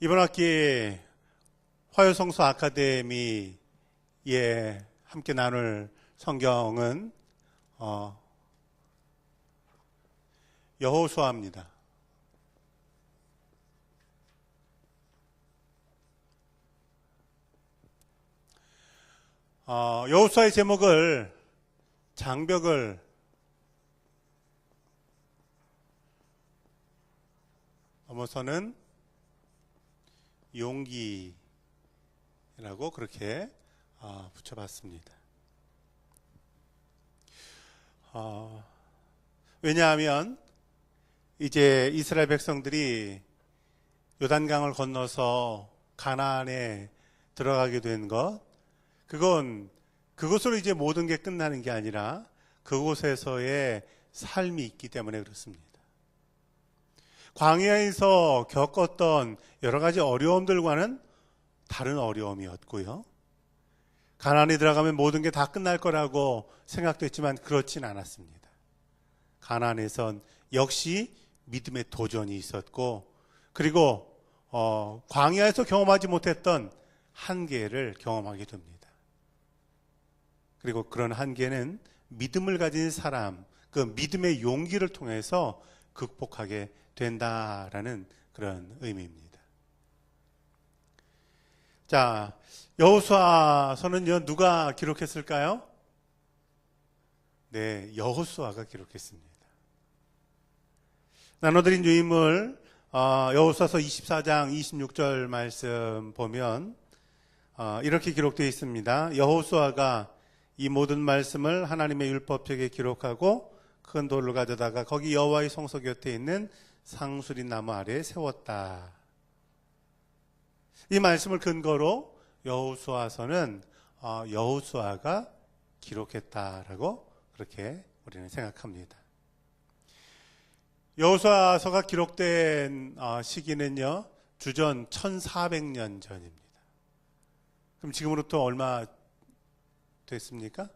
이번 학기 화요성서 아카데미에 함께 나눌 성경은 여호수아입니다. 여호수아의 제목을 장벽을 넘어서는 용기라고 그렇게 붙여봤습니다. 왜냐하면 이제 이스라엘 백성들이 요단강을 건너서 가나안에 들어가게 된 것, 그것으로 이제 모든 게 끝나는 게 아니라 그곳에서의 삶이 있기 때문에 그렇습니다. 광야에서 겪었던 여러 가지 어려움들과는 다른 어려움이었고요. 가나안에 들어가면 모든 게 다 끝날 거라고 생각됐지만 그렇진 않았습니다. 가나안에선 역시 믿음의 도전이 있었고, 그리고 광야에서 경험하지 못했던 한계를 경험하게 됩니다. 그리고 그런 한계는 믿음을 가진 사람, 그 믿음의 용기를 통해서 극복하게 된다라는 그런 의미입니다. 자, 여호수아서는요, 누가 기록했을까요? 네, 여호수아가 기록했습니다. 나눠드린 유인물 여호수아서 24장 26절 말씀 보면 이렇게 기록되어 있습니다. 여호수아가 이 모든 말씀을 하나님의 율법책에 기록하고 큰 돌을 가져다가 거기 여호와의 성소 곁에 있는 상수리 나무 아래에 세웠다. 이 말씀을 근거로 여호수아서는 여호수아가 기록했다라고 그렇게 우리는 생각합니다. 여호수아서가 기록된 시기는요, 주전 1400년 전입니다. 그럼 지금으로부터 얼마 됐습니까?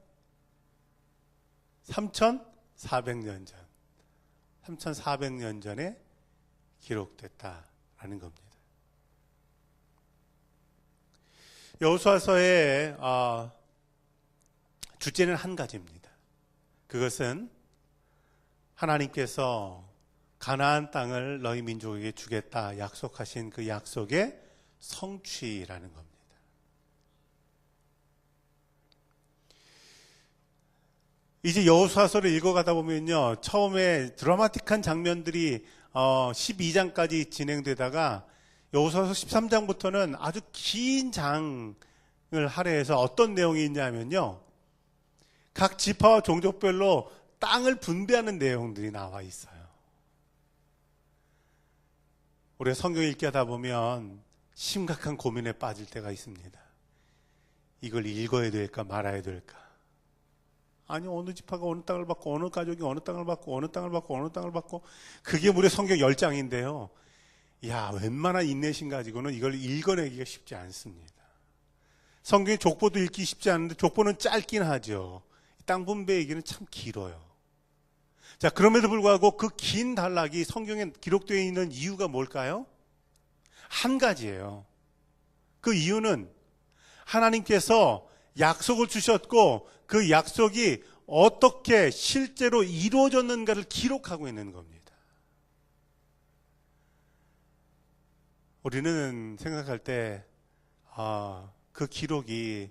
3400년 전. 3400년 전에 기록됐다라는 겁니다. 여호수아서의 주제는 한 가지입니다. 그것은 하나님께서 가나안 땅을 너희 민족에게 주겠다 약속하신 그 약속의 성취라는 겁니다. 이제 여호수아서를 읽어가다 보면요, 처음에 드라마틱한 장면들이 12장까지 진행되다가 여호수아서 13장부터는 아주 긴 장을 할애해서 어떤 내용이 있냐면요, 각 지파와 종족별로 땅을 분배하는 내용들이 나와 있어요. 우리가 성경 읽기 하다 보면 심각한 고민에 빠질 때가 있습니다. 이걸 읽어야 될까 말아야 될까? 아니, 어느 지파가 어느 땅을 받고, 어느 가족이 어느 땅을 받고, 어느 땅을 받고, 어느 땅을 받고, 그게 무려 성경 10장인데요. 야, 웬만한 인내심 가지고는 이걸 읽어내기가 쉽지 않습니다. 성경의 족보도 읽기 쉽지 않은데, 족보는 짧긴 하죠. 땅 분배 얘기는 참 길어요. 자, 그럼에도 불구하고 그 긴 단락이 성경에 기록되어 있는 이유가 뭘까요? 한 가지예요. 그 이유는 하나님께서 약속을 주셨고 그 약속이 어떻게 실제로 이루어졌는가를 기록하고 있는 겁니다. 우리는 생각할 때 그 기록이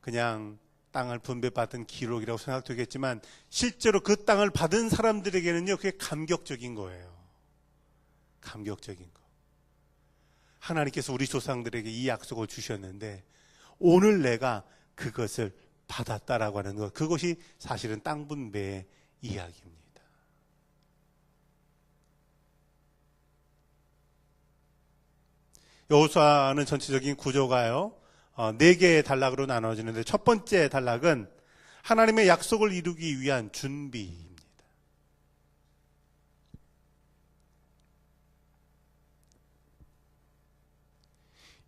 그냥 땅을 분배받은 기록이라고 생각되겠지만 실제로 그 땅을 받은 사람들에게는요, 그게 감격적인 거예요. 감격적인 거. 하나님께서 우리 조상들에게 이 약속을 주셨는데 오늘 내가 그것을 받았다라고 하는 것, 그것이 사실은 땅 분배의 이야기입니다. 여호수아는 전체적인 구조가요, 4개의 단락으로 나눠지는데 첫 번째 단락은 하나님의 약속을 이루기 위한 준비입니다.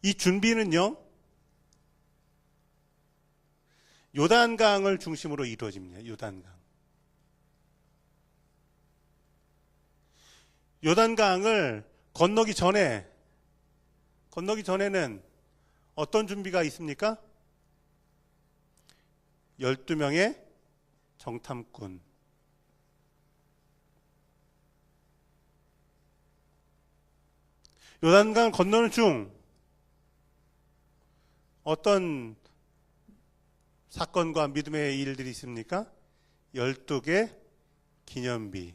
이 준비는요, 요단강을 중심으로 이루어집니다. 요단강. 요단강을 건너기 전에 건너기 전에는 어떤 준비가 있습니까? 12명의 정탐꾼. 요단강 건너는 중 어떤 사건과 믿음의 일들이 있습니까? 12개 기념비.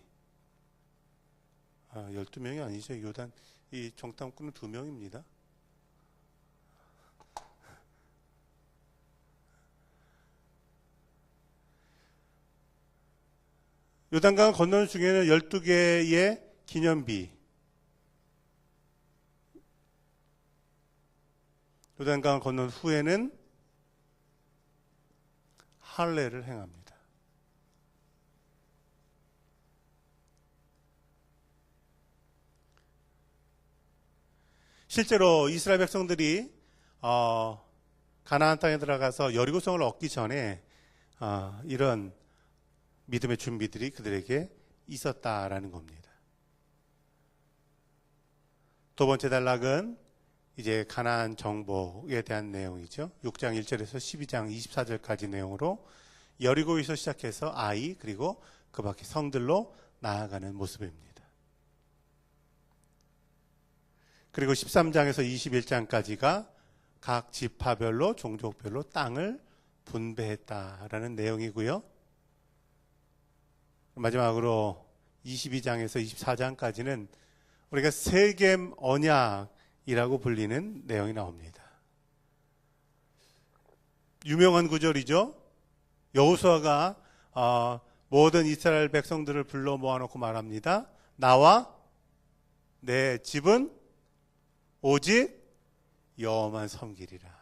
12명이 아니죠. 요단, 이 정탐꾼은 2명입니다. 요단강을 건너는 중에는 12개의 기념비. 요단강을 건넌 후에는 할례를 행합니다. 실제로 이스라엘 백성들이 가나안 땅에 들어가서 여리고성을 얻기 전에 이런 믿음의 준비들이 그들에게 있었다라는 겁니다. 두 번째 단락은 이제 가나안 정복에 대한 내용이죠. 6장 1절에서 12장 24절까지 내용으로 여리고에서 시작해서 아이 그리고 그 밖에 성들로 나아가는 모습입니다. 그리고 13장에서 21장까지가 각 지파별로 종족별로 땅을 분배했다라는 내용이고요. 마지막으로 22장에서 24장까지는 우리가 세겜 언약이라고 불리는 내용이 나옵니다. 유명한 구절이죠. 여호수아가 모든 이스라엘 백성들을 불러 모아놓고 말합니다. 나와 내 집은 오직 여호와만 섬기리라.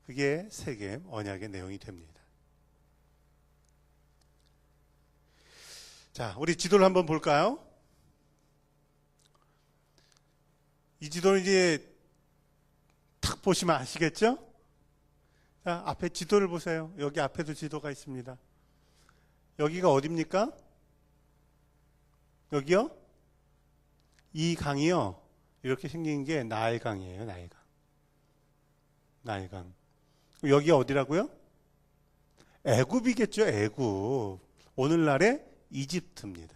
그게 세겜 언약의 내용이 됩니다. 자, 우리 지도를 한번 볼까요? 이 지도는 이제 탁 보시면 아시겠죠? 자, 앞에 지도를 보세요. 여기 앞에도 지도가 있습니다. 여기가 어디입니까? 여기요? 이 강이요. 이렇게 생긴 게 나일강이에요. 나일강. 나일강. 여기 어디라고요? 애굽이겠죠. 애굽. 오늘날의 이집트입니다.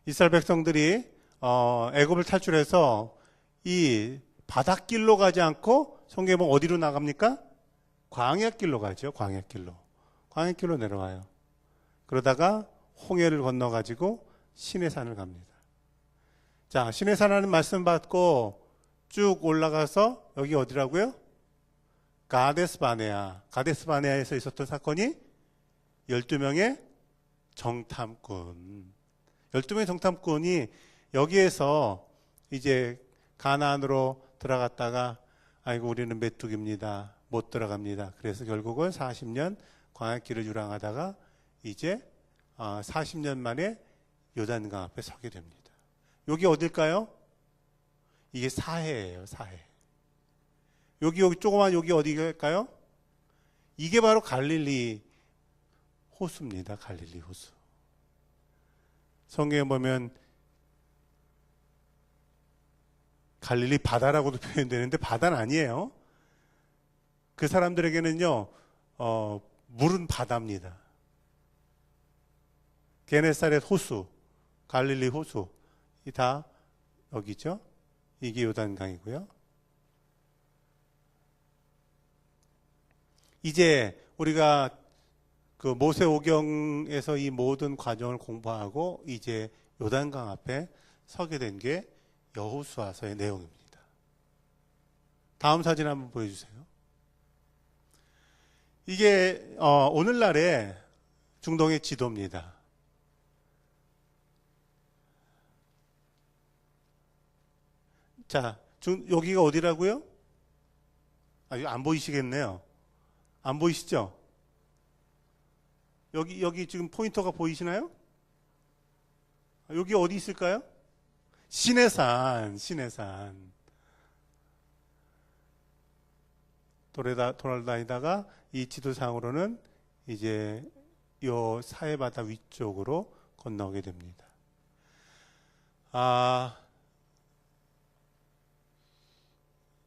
이스라엘 백성들이 애굽을 탈출해서 이 바닷길로 가지 않고 성경에 보면 어디로 나갑니까? 광야길로 가죠. 광야길로. 광야길로 내려와요. 그러다가 홍해를 건너가지고 시내산을 갑니다. 자, 시내산하는 말씀 받고 쭉 올라가서 여기 어디라고요? 가데스 바네아. 가데스 바네아에서 있었던 사건이 12명의 정탐꾼. 12명의 정탐꾼이 여기에서 이제 가나안으로 들어갔다가 아이고 우리는 메뚜기입니다. 못 들어갑니다. 그래서 결국은 40년 광야길을 유랑하다가 이제 40년 만에 요단강 앞에 서게 됩니다. 여기 어딜까요? 이게 사해예요. 사해. 여기 조그만 여기 어디일까요? 이게 바로 갈릴리 호수입니다. 갈릴리 호수. 성경에 보면 갈릴리 바다라고도 표현되는데 바다는 아니에요. 그 사람들에게는요, 물은 바다입니다. 게네사렛 호수, 갈릴리 호수, 이 다 여기죠. 이게 요단강이고요. 이제 우리가 그 모세오경에서 이 모든 과정을 공부하고 이제 요단강 앞에 서게 된 게 여호수아서의 내용입니다. 다음 사진 한번 보여주세요. 이게 오늘날의 중동의 지도입니다. 자, 여기가 어디라고요? 안 보이시겠네요. 안 보이시죠? 여기 지금 포인터가 보이시나요? 여기 어디 있을까요? 시내산. 돌아다니다가 이 지도상으로는 이제 요 사해바다 위쪽으로 건너게 됩니다.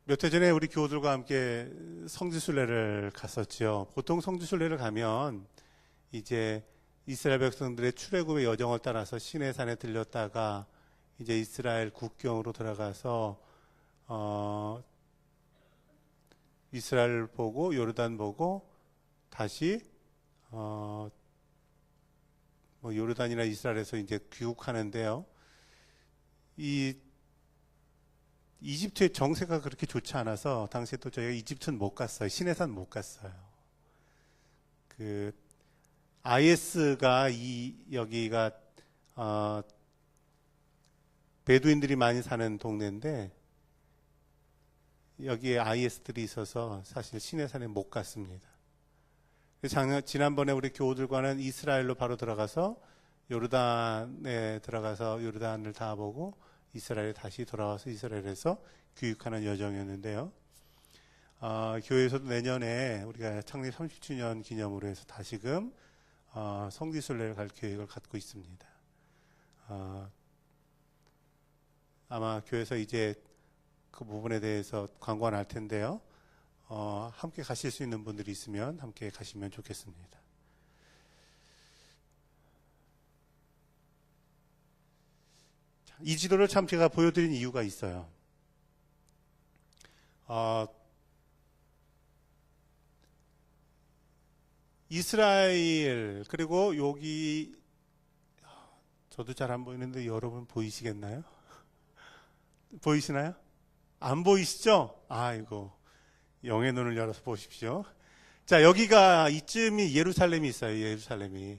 몇 해 전에 우리 교우들과 함께 성지순례를 갔었죠. 보통 성지순례를 가면 이제 이스라엘 백성들의 출애굽의 여정을 따라서 시내산에 들렸다가 이제 이스라엘 국경으로 들어가서 이스라엘 보고 요르단 보고 다시 뭐 요르단이나 이스라엘에서 이제 귀국하는데요. 이 이집트의 정세가 그렇게 좋지 않아서 당시에 또 저희가 이집트는 못 갔어요. 시내산 못 갔어요. 그 IS가 여기가 베두인들이 많이 사는 동네인데 여기에 IS들이 있어서 사실 시내산에 못 갔습니다. 지난번에 우리 교우들과는 이스라엘로 바로 들어가서 요르단에 들어가서 요르단을 다 보고 이스라엘에 다시 돌아와서 이스라엘에서 귀국하는 여정이었는데요. 교회에서도 내년에 우리가 창립 30주년 기념으로 해서 다시금 성지순례를 갈 계획을 갖고 있습니다. 아마 교회에서 이제 그 부분에 대해서 광고가 날 텐데요. 함께 가실 수 있는 분들이 있으면 함께 가시면 좋겠습니다. 이 지도를 참 제가 보여드린 이유가 있어요. 이스라엘 그리고 여기 저도 잘 안 보이는데 여러분 보이시겠나요? 보이시나요? 안 보이시죠? 아이고 영의 눈을 열어서 보십시오. 자, 여기가 이쯤이 예루살렘이 있어요. 예루살렘이 이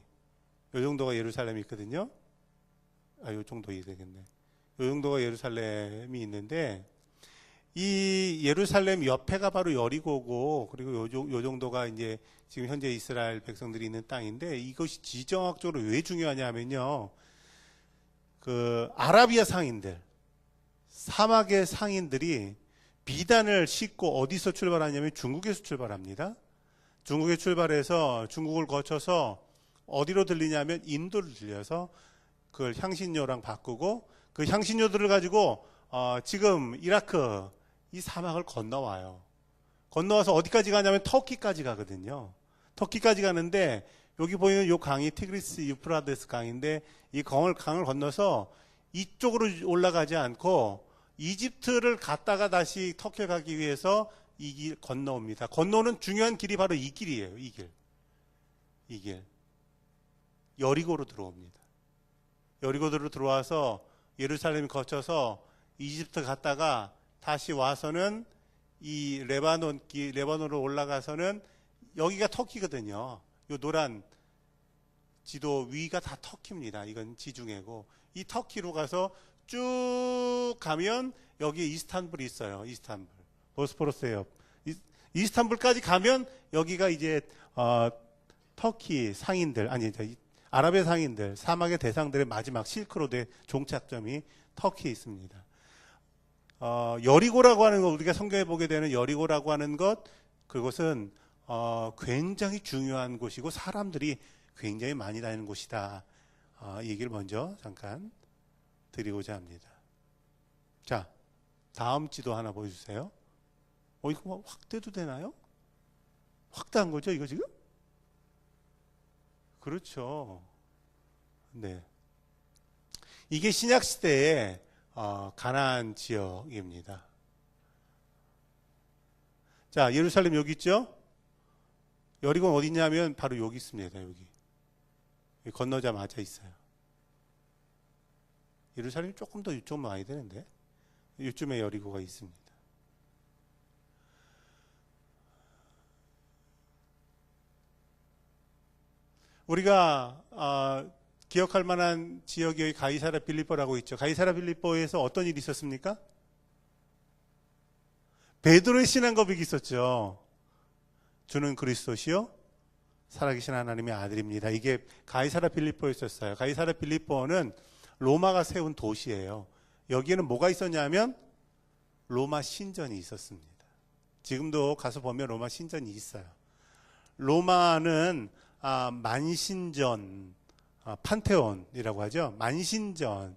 정도가 예루살렘이 있거든요. 요 정도 되겠네. 요 정도가 예루살렘이 있는데 이 예루살렘 옆에가 바로 여리고고 그리고 요 정도가 이제 지금 현재 이스라엘 백성들이 있는 땅인데 이것이 지정학적으로 왜 중요하냐면요. 그 아라비아 상인들, 사막의 상인들이 비단을 싣고 어디서 출발하냐면 중국에서 출발합니다. 중국에 출발해서 중국을 거쳐서 어디로 들리냐면 인도를 들려서 그걸 향신료랑 바꾸고 그 향신료들을 가지고 지금 이라크 이 사막을 건너와요. 건너와서 어디까지 가냐면 터키까지 가거든요. 터키까지 가는데 여기 보이는 이 강이 티그리스 유프라데스 강인데 이 강을 건너서 이쪽으로 올라가지 않고 이집트를 갔다가 다시 터키에 가기 위해서 이 길 건너옵니다. 건너오는 중요한 길이 바로 이 길이에요. 이 길. 여리고로 들어옵니다. 여리고로 들어와서 예루살렘 거쳐서 이집트 갔다가 다시 와서는 이 레바논으로 올라가서는 여기가 터키거든요. 이 노란 지도 위가 다 터키입니다. 이건 지중해고 이 터키로 가서 쭉 가면 여기 이스탄불이 있어요. 이스탄불. 보스포러스 옆. 이스탄불까지 가면 여기가 이제 터키 상인들 아니 아랍의 상인들 사막의 대상들의 마지막 실크로드의 종착점이 터키에 있습니다. 여리고라고 하는 것 우리가 성경에 보게 되는 여리고라고 하는 것 그것은 굉장히 중요한 곳이고 사람들이 굉장히 많이 다니는 곳이다. 이 얘기를 먼저 잠깐 드리고자 합니다. 자, 다음 지도 하나 보여주세요. 이거 뭐 확대도 되나요? 확대한 거죠, 이거 지금? 그렇죠. 네. 이게 신약 시대의 가나안 지역입니다. 자, 예루살렘 여기 있죠? 여리고는 어디 있냐면 바로 여기 있습니다. 여기 건너자마자 있어요. 예루살렘이 조금 더 이쪽만 와야 되는데 이쯤에 여리고가 있습니다. 우리가 기억할 만한 지역이 여기 가이사랴 빌립보라고 있죠. 가이사랴 빌립보에서 어떤 일이 있었습니까? 베드로의 신앙고백이 있었죠. 주는 그리스도시요 살아계신 하나님의 아들입니다. 이게 가이사랴 빌립보에 있었어요. 가이사랴 빌립보는 로마가 세운 도시예요. 여기에는 뭐가 있었냐면 로마 신전이 있었습니다. 지금도 가서 보면 로마 신전이 있어요. 로마는 만신전, 판테온이라고 하죠. 만신전을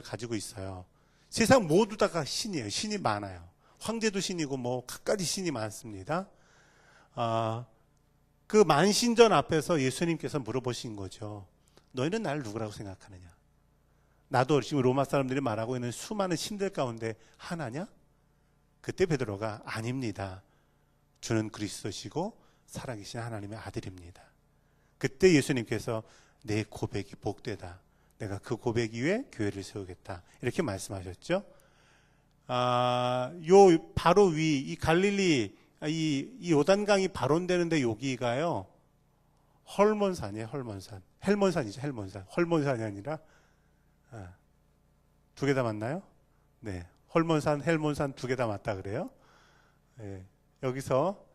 가지고 있어요. 세상 모두 다가 신이에요. 신이 많아요. 황제도 신이고 뭐 갖가지 신이 많습니다. 그 만신전 앞에서 예수님께서 물어보신 거죠. 너희는 나를 누구라고 생각하느냐? 나도 지금 로마 사람들이 말하고 있는 수많은 신들 가운데 하나냐? 그때 베드로가 아닙니다. 주는 그리스도시고 살아계신 하나님의 아들입니다. 그때 예수님께서 내 고백이 복되다. 내가 그 고백 위에 교회를 세우겠다. 이렇게 말씀하셨죠. 요 바로 위, 이 갈릴리, 이 요단강이 발원되는데 여기가요, 헐몬산이에요, 헐몬산. 헬몬산이죠, 헬몬산. 헐몬산이 아니라, 두 개 다 맞나요? 네. 헐몬산, 헬몬산 두 개 다 맞다 그래요. 네. 여기서,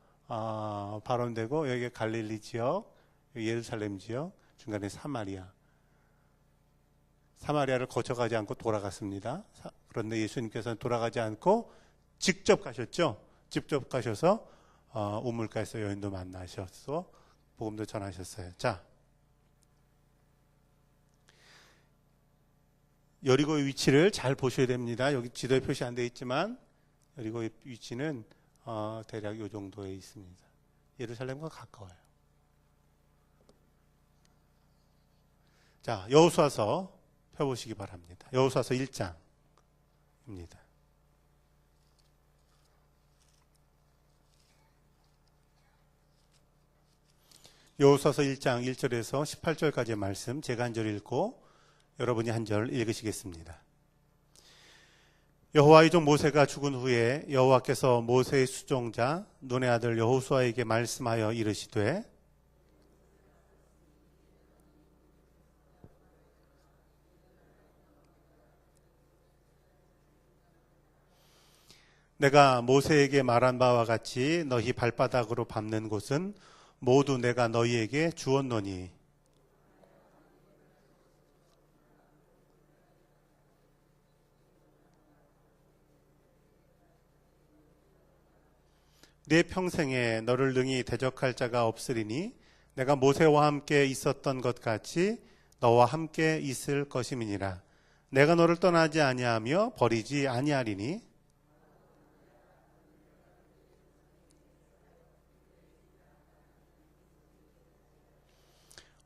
발원되고, 여기가 갈릴리 지역, 예루살렘 지역, 중간에 사마리아. 사마리아를 거쳐가지 않고 돌아갔습니다. 그런데 예수님께서는 돌아가지 않고 직접 가셨죠. 직접 가셔서 우물가에서 여인도 만나셔서 복음도 전하셨어요. 자, 여리고의 위치를 잘 보셔야 됩니다. 여기 지도에 표시 안 되어 있지만 여리고의 위치는 대략 이 정도에 있습니다. 예루살렘과 가까워요. 자, 여호수아서 펴보시기 바랍니다. 여호수아서 1장입니다. 여호수아서 1장 1절에서 18절까지의 말씀 제가 한 절 읽고 여러분이 한 절 읽으시겠습니다. 여호와의 종 모세가 죽은 후에 여호와께서 모세의 수종자 눈의 아들 여호수아에게 말씀하여 이르시되 내가 모세에게 말한 바와 같이 너희 발바닥으로 밟는 곳은 모두 내가 너희에게 주었노니 내 평생에 너를 능히 대적할 자가 없으리니 내가 모세와 함께 있었던 것 같이 너와 함께 있을 것임이니라. 내가 너를 떠나지 아니하며 버리지 아니하리니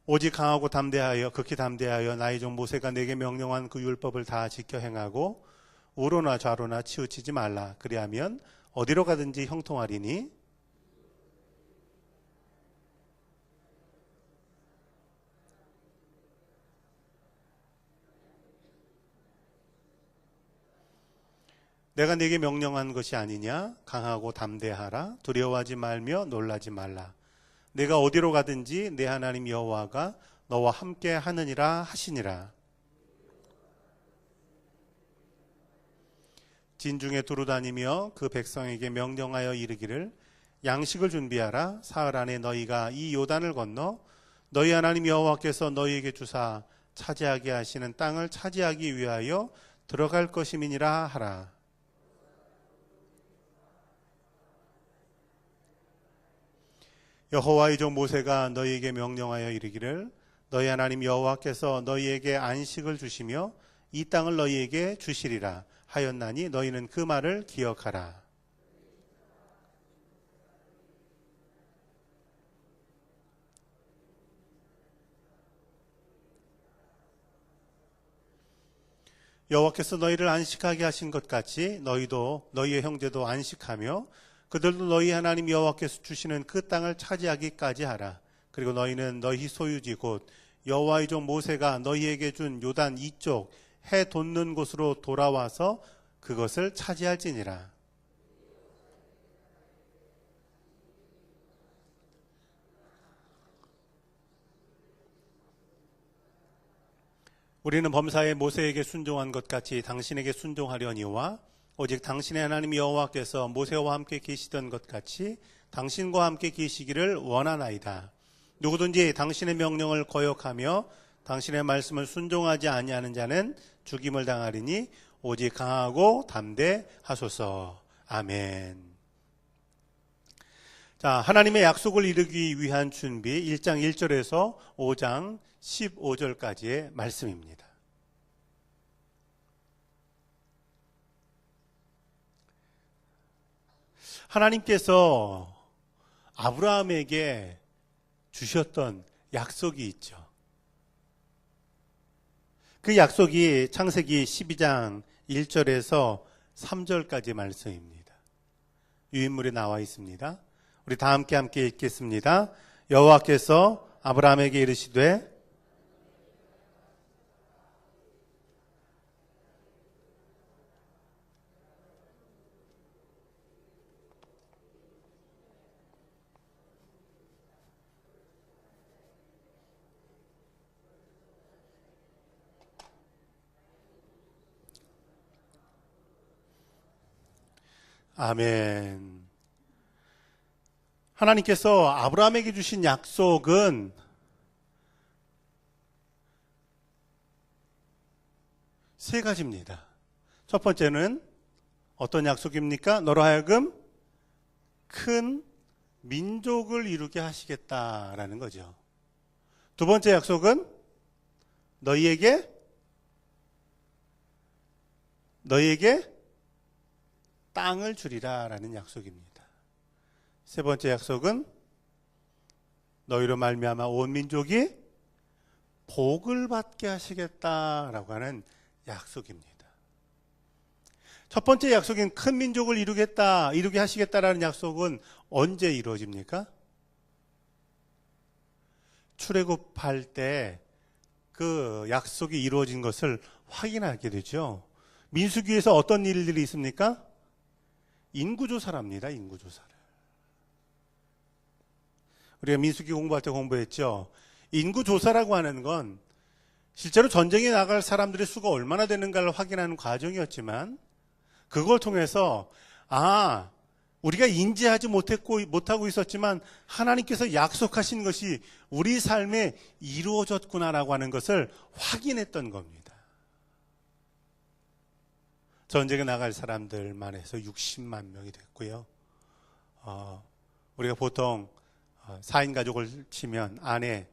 오직 강하고 담대하여 극히 담대하여 나의 종 모세가 내게 명령한 그 율법을 다 지켜 행하고 우로나 좌로나 치우치지 말라. 그리하면 어디로 가든지 형통하리니 내가 네게 명령한 것이 아니냐? 강하고 담대하라. 두려워하지 말며 놀라지 말라. 내가 어디로 가든지 내 하나님 여호와가 너와 함께 하느니라 하시니라. 진중에 두루 다니며 그 백성에게 명령하여 이르기를 양식을 준비하라. 사흘 안에 너희가 이 요단을 건너 너희 하나님 여호와께서 너희에게 주사 차지하게 하시는 땅을 차지하기 위하여 들어갈 것임이니라 하라. 여호와의 종 모세가 너희에게 명령하여 이르기를 너희 하나님 여호와께서 너희에게 안식을 주시며 이 땅을 너희에게 주시리라 하였나니 너희는 그 말을 기억하라. 여호와께서 너희를 안식하게 하신 것 같이 너희도 너희의 형제도 안식하며 그들도 너희 하나님 여호와께서 주시는 그 땅을 차지하기까지 하라. 그리고 너희는 너희 소유지 곧 여호와의 종 모세가 너희에게 준 요단 이쪽 해 돋는 곳으로 돌아와서 그것을 차지할지니라. 우리는 범사에 모세에게 순종한 것 같이 당신에게 순종하려니와 오직 당신의 하나님 여호와께서 모세와 함께 계시던 것 같이 당신과 함께 계시기를 원하나이다. 누구든지 당신의 명령을 거역하며 당신의 말씀을 순종하지 아니하는 자는 죽임을 당하리니 오직 강하고 담대하소서. 아멘. 자, 하나님의 약속을 이루기 위한 준비 1장 1절에서 5장 15절까지의 말씀입니다. 하나님께서 아브라함에게 주셨던 약속이 있죠. 그 약속이 창세기 12장 1절에서 3절까지 말씀입니다. 유인물에 나와 있습니다. 우리 다 함께 읽겠습니다. 여호와께서 아브라함에게 이르시되 아멘. 하나님께서 아브라함에게 주신 약속은 세 가지입니다. 첫 번째는 어떤 약속입니까? 너로 하여금 큰 민족을 이루게 하시겠다라는 거죠. 두 번째 약속은 너희에게 땅을 주리라라는 약속입니다. 세 번째 약속은 너희로 말미암아 온 민족이 복을 받게 하시겠다라고 하는 약속입니다. 첫 번째 약속인 큰 민족을 이루게 하시겠다라는 약속은 언제 이루어집니까? 출애굽할 때 그 약속이 이루어진 것을 확인하게 되죠. 민수기에서 어떤 일들이 있습니까? 인구조사랍니다. 인구조사를. 우리가 민수기 공부할 때 공부했죠. 인구조사라고 하는 건 실제로 전쟁에 나갈 사람들의 수가 얼마나 되는가를 확인하는 과정이었지만 그걸 통해서 우리가 인지하지 못하고 있었지만 하나님께서 약속하신 것이 우리 삶에 이루어졌구나라고 하는 것을 확인했던 겁니다. 전쟁에 나갈 사람들만 해서 60만 명이 됐고요. 우리가 보통 4인 가족을 치면 아내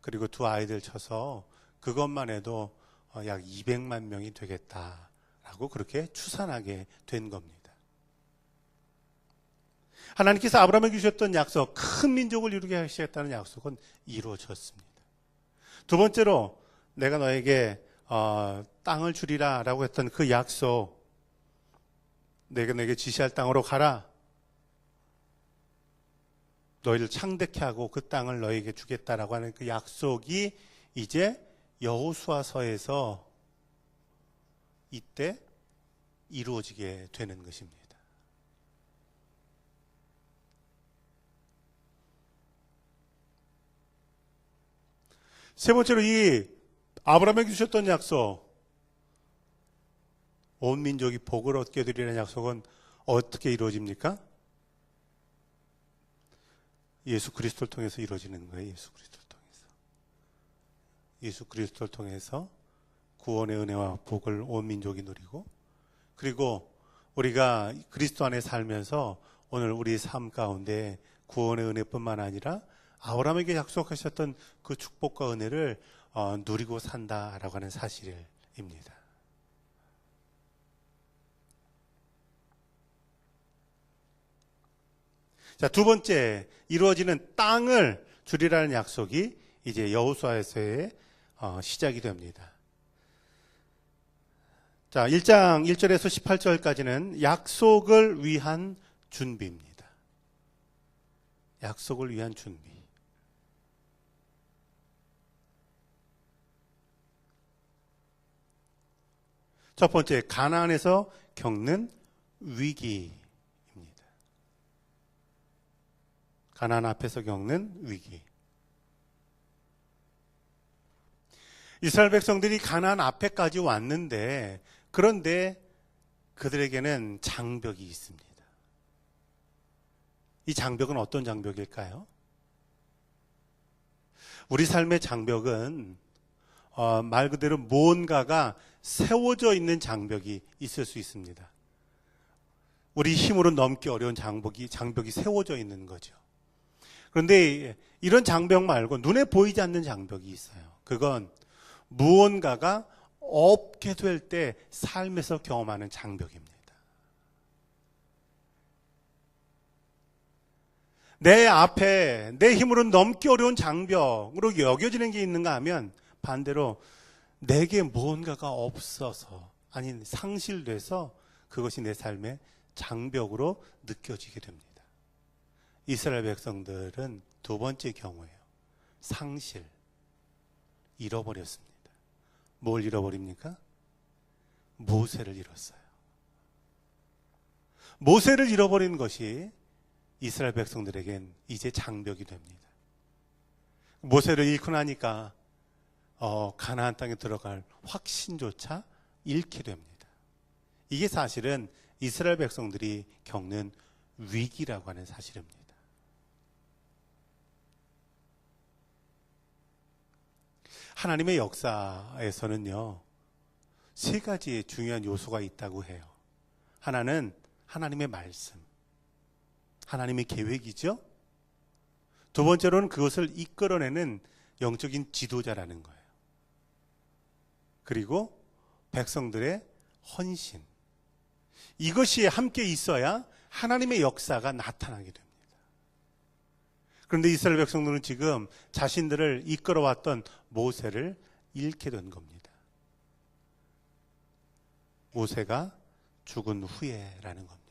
그리고 두 아이들 쳐서 그것만 해도 약 200만 명이 되겠다라고 그렇게 추산하게 된 겁니다. 하나님께서 아브라함에게 주셨던 약속, 큰 민족을 이루게 하시겠다는 약속은 이루어졌습니다. 두 번째로 내가 너에게 땅을 주리라 라고 했던 그 약속, 내가 너에게 지시할 땅으로 가라. 너희를 창대케 하고 그 땅을 너에게 주겠다라고 하는 그 약속이 이제 여호수아서에서 이때 이루어지게 되는 것입니다. 세 번째로 이 아브라함에게 주셨던 약속, 온 민족이 복을 얻게 되리라는 약속은 어떻게 이루어집니까? 예수 그리스도를 통해서 이루어지는 거예요. 예수 그리스도를 통해서 구원의 은혜와 복을 온 민족이 누리고, 그리고 우리가 그리스도 안에 살면서 오늘 우리 삶 가운데 구원의 은혜뿐만 아니라 아브라함에게 약속하셨던 그 축복과 은혜를 누리고 산다라고 하는 사실입니다. 자, 두 번째, 이루어지는 땅을 주리라는 약속이 이제 여호수아에서의 시작이 됩니다. 자, 1장 1절에서 18절까지는 약속을 위한 준비입니다. 약속을 위한 준비. 첫 번째, 가나안에서 겪는 위기입니다. 가나안 앞에서 겪는 위기. 이스라엘 백성들이 가나안 앞에까지 왔는데, 그런데 그들에게는 장벽이 있습니다. 이 장벽은 어떤 장벽일까요? 우리 삶의 장벽은 말 그대로 무언가가 세워져 있는 장벽이 있을 수 있습니다. 우리 힘으로 넘기 어려운 장벽이 세워져 있는 거죠. 그런데 이런 장벽 말고 눈에 보이지 않는 장벽이 있어요. 그건 무언가가 없게 될 때 삶에서 경험하는 장벽입니다. 내 앞에 내 힘으로 넘기 어려운 장벽으로 여겨지는 게 있는가 하면 반대로 내게 무언가가 없어서, 아니 상실돼서 그것이 내 삶의 장벽으로 느껴지게 됩니다. 이스라엘 백성들은 두 번째 경우예요. 상실, 잃어버렸습니다. 뭘 잃어버립니까? 모세를 잃었어요. 모세를 잃어버린 것이 이스라엘 백성들에겐 이제 장벽이 됩니다. 모세를 잃고 나니까 가나안 땅에 들어갈 확신조차 잃게 됩니다. 이게 사실은 이스라엘 백성들이 겪는 위기라고 하는 사실입니다. 하나님의 역사에서는요, 세 가지의 중요한 요소가 있다고 해요. 하나는 하나님의 말씀, 하나님의 계획이죠. 두 번째로는 그것을 이끌어내는 영적인 지도자라는 거예요. 그리고 백성들의 헌신, 이것이 함께 있어야 하나님의 역사가 나타나게 됩니다. 그런데 이스라엘 백성들은 지금 자신들을 이끌어왔던 모세를 잃게 된 겁니다. 모세가 죽은 후에라는 겁니다.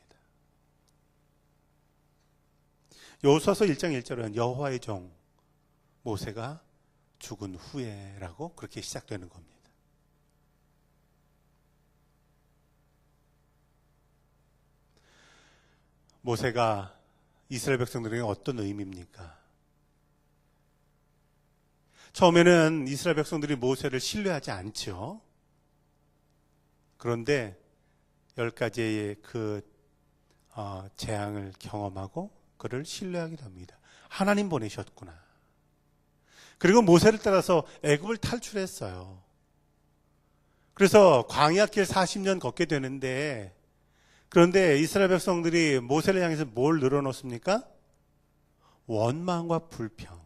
여호수아서 1장 1절은 여호와의 종 모세가 죽은 후에라고 그렇게 시작되는 겁니다. 모세가 이스라엘 백성들에게 어떤 의미입니까? 처음에는 이스라엘 백성들이 모세를 신뢰하지 않죠. 그런데 10가지의 그 재앙을 경험하고 그를 신뢰하게 됩니다. 하나님 보내셨구나. 그리고 모세를 따라서 애굽을 탈출했어요. 그래서 광야 길 40년 걷게 되는데, 그런데 이스라엘 백성들이 모세를 향해서 뭘 늘어놓습니까? 원망과 불평.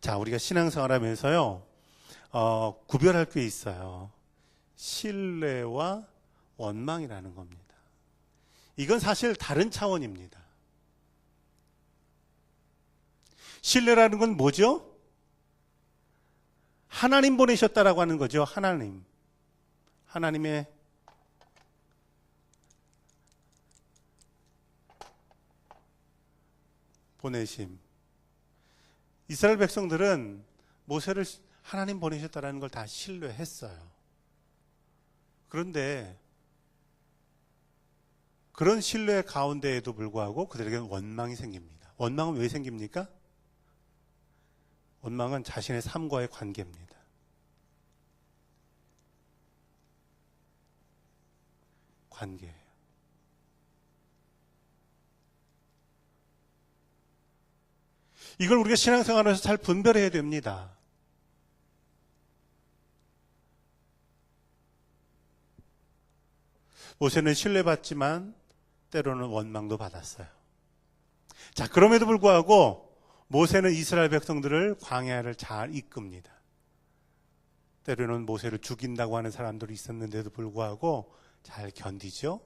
자, 우리가 신앙생활 하면서요, 구별할 게 있어요. 신뢰와 원망이라는 겁니다. 이건 사실 다른 차원입니다. 신뢰라는 건 뭐죠? 하나님 보내셨다라고 하는 거죠. 하나님의 보내심. 이스라엘 백성들은 모세를 하나님 보내셨다라는 걸 다 신뢰했어요. 그런데 그런 신뢰 가운데에도 불구하고 그들에게는 원망이 생깁니다. 원망은 왜 생깁니까? 원망은 자신의 삶과의 관계입니다. 관계예요. 이걸 우리가 신앙생활에서 잘 분별해야 됩니다. 모세는 신뢰받지만 때로는 원망도 받았어요. 자, 그럼에도 불구하고 모세는 이스라엘 백성들을 광야를 잘 이끕니다. 때로는 모세를 죽인다고 하는 사람들이 있었는데도 불구하고 잘 견디죠.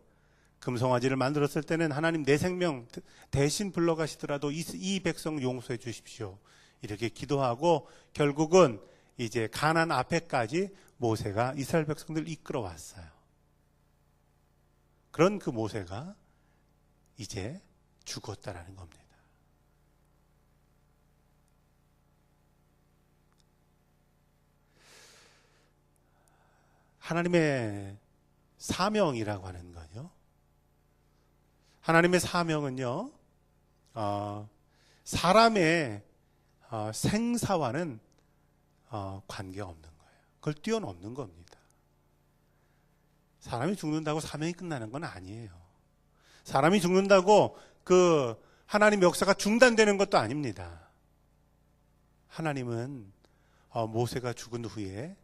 금송아지를 만들었을 때는 하나님 내 생명 대신 불러가시더라도 이 백성 용서해 주십시오. 이렇게 기도하고 결국은 이제 가나안 앞에까지 모세가 이스라엘 백성들을 이끌어 왔어요. 그런 그 모세가 이제 죽었다라는 겁니다. 하나님의 사명이라고 하는 거요. 하나님의 사명은요, 사람의 생사와는 관계없는 거예요. 그걸 뛰어넘는 겁니다. 사람이 죽는다고 사명이 끝나는 건 아니에요. 사람이 죽는다고 그 하나님 역사가 중단되는 것도 아닙니다. 하나님은 모세가 죽은 후에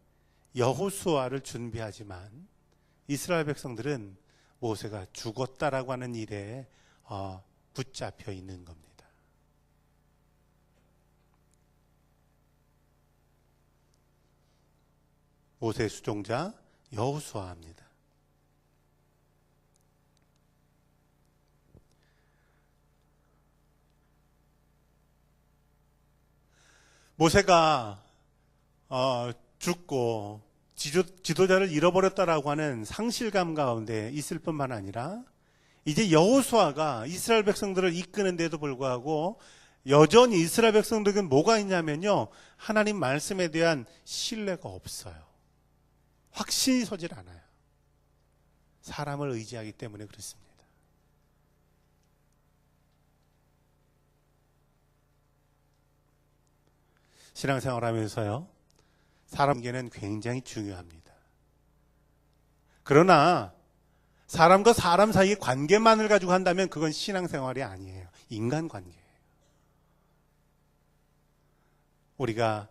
여호수아를 준비하지만 이스라엘 백성들은 모세가 죽었다라고 하는 일에 붙잡혀 있는 겁니다. 모세의 수종자 여호수아입니다. 모세가 죽고 지도자를 잃어버렸다라고 하는 상실감 가운데 있을 뿐만 아니라 이제 여호수아가 이스라엘 백성들을 이끄는데도 불구하고 여전히 이스라엘 백성들은 뭐가 있냐면요, 하나님 말씀에 대한 신뢰가 없어요. 확신이 서질 않아요. 사람을 의지하기 때문에 그렇습니다. 신앙생활하면서요, 사람에게는 굉장히 중요합니다. 그러나 사람과 사람 사이의 관계만을 가지고 한다면 그건 신앙생활이 아니에요. 인간관계예요. 우리가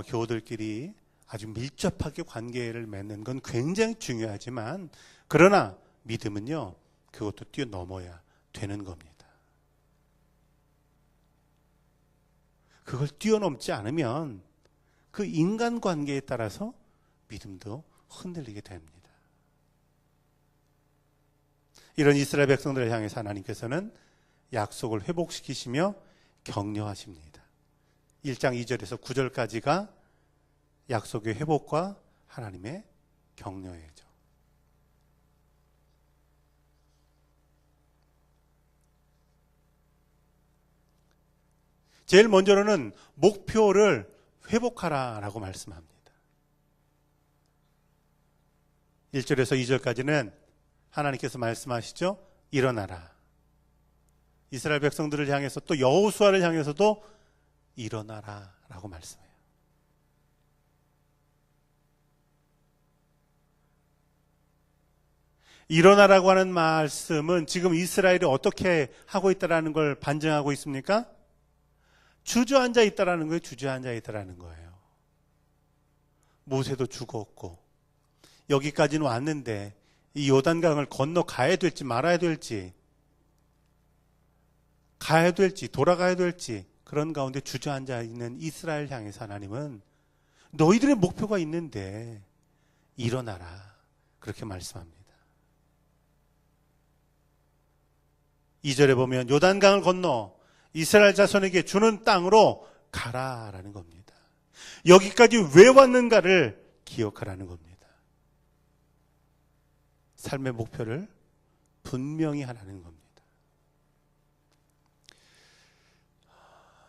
교우들끼리 아주 밀접하게 관계를 맺는 건 굉장히 중요하지만, 그러나 믿음은요, 그것도 뛰어넘어야 되는 겁니다. 그걸 뛰어넘지 않으면 그 인간관계에 따라서 믿음도 흔들리게 됩니다. 이런 이스라엘 백성들을 향해서 하나님께서는 약속을 회복시키시며 격려하십니다. 1장 2절에서 9절까지가 약속의 회복과 하나님의 격려예죠. 제일 먼저로는 목표를 회복하라라고 말씀합니다. 1절에서 2절까지는 하나님께서 말씀하시죠. 일어나라. 이스라엘 백성들을 향해서 또 여호수아를 향해서도 일어나라라고 말씀해요. 일어나라고 하는 말씀은 지금 이스라엘이 어떻게 하고 있다라는 걸 반증하고 있습니까? 주저앉아 있다라는 거예요. 주저앉아 있다라는 거예요. 모세도 죽었고 여기까지는 왔는데 이 요단강을 건너 가야 될지 말아야 될지, 가야 될지 돌아가야 될지 그런 가운데 주저앉아 있는 이스라엘 향해서 하나님은 너희들의 목표가 있는데 일어나라, 그렇게 말씀합니다. 2절에 보면 요단강을 건너 이스라엘 자손에게 주는 땅으로 가라라는 겁니다. 여기까지 왜 왔는가를 기억하라는 겁니다. 삶의 목표를 분명히 하라는 겁니다.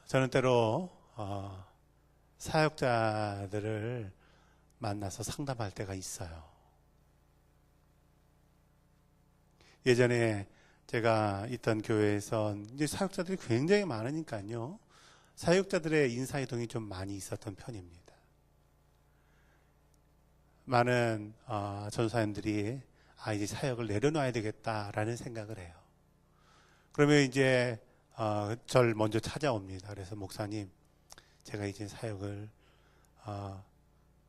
저는 때로 사역자들을 만나서 상담할 때가 있어요. 예전에 제가 있던 교회에서 이제 사역자들이 굉장히 많으니까요, 사역자들의 인사이동이 좀 많이 있었던 편입니다. 많은 전사님들이 이제 사역을 내려놔야 되겠다라는 생각을 해요. 그러면 이제 절 먼저 찾아옵니다. 그래서 목사님, 제가 이제 사역을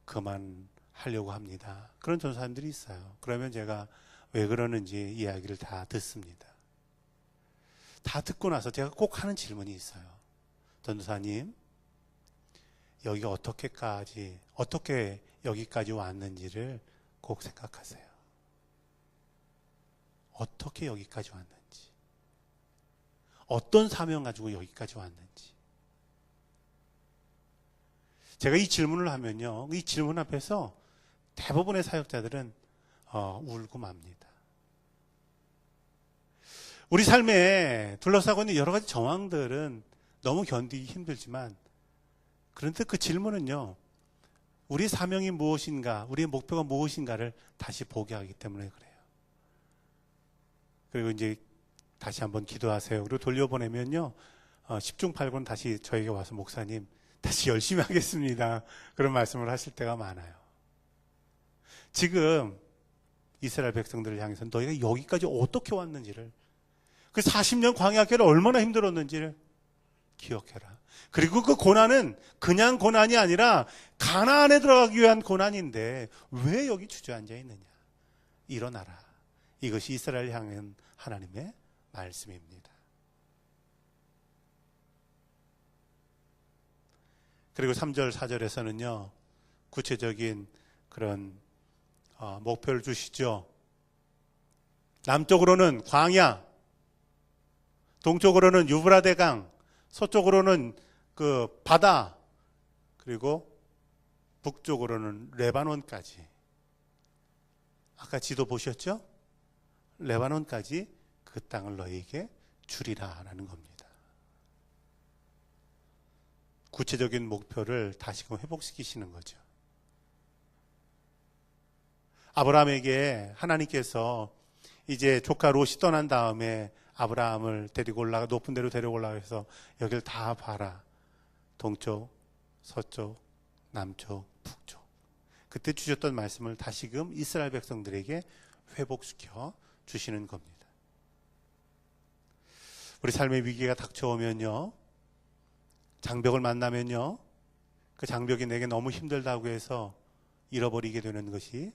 그만하려고 합니다. 그런 전사님들이 있어요. 그러면 제가 왜 그러는지 이야기를 다 듣습니다. 다 듣고 나서 제가 꼭 하는 질문이 있어요. 전도사님, 여기가 어떻게 여기까지 왔는지를 꼭 생각하세요. 어떻게 여기까지 왔는지, 어떤 사명 가지고 여기까지 왔는지. 제가 이 질문을 하면요, 이 질문 앞에서 대부분의 사역자들은 울고 맙니다. 우리 삶에 둘러싸고 있는 여러 가지 정황들은 너무 견디기 힘들지만, 그런데 그 질문은요, 우리 사명이 무엇인가, 우리의 목표가 무엇인가를 다시 보게 하기 때문에 그래요. 그리고 이제 다시 한번 기도하세요. 그리고 돌려보내면요, 10중 8군 다시 저에게 와서 목사님, 다시 열심히 하겠습니다, 그런 말씀을 하실 때가 많아요. 지금 이스라엘 백성들을 향해서 너희가 여기까지 어떻게 왔는지를, 그 40년 광야길을 얼마나 힘들었는지를 기억해라. 그리고 그 고난은 그냥 고난이 아니라 가나안에 들어가기 위한 고난인데 왜 여기 주저앉아 있느냐. 일어나라. 이것이 이스라엘 향한 하나님의 말씀입니다. 그리고 3절 4절에서는요, 구체적인 그런 목표를 주시죠. 남쪽으로는 광야, 동쪽으로는 유브라데강, 서쪽으로는 그 바다, 그리고 북쪽으로는 레바논까지. 아까 지도 보셨죠? 레바논까지 그 땅을 너희에게 주리라라는 겁니다. 구체적인 목표를 다시금 회복시키시는 거죠. 아브라함에게 하나님께서 이제 조카 롯이 떠난 다음에 아브라함을 데리고 올라가 높은 데로 데리고 올라가서 여길 다 봐라. 동쪽, 서쪽, 남쪽, 북쪽. 그때 주셨던 말씀을 다시금 이스라엘 백성들에게 회복시켜 주시는 겁니다. 우리 삶의 위기가 닥쳐오면요, 장벽을 만나면요, 그 장벽이 내게 너무 힘들다고 해서 잃어버리게 되는 것이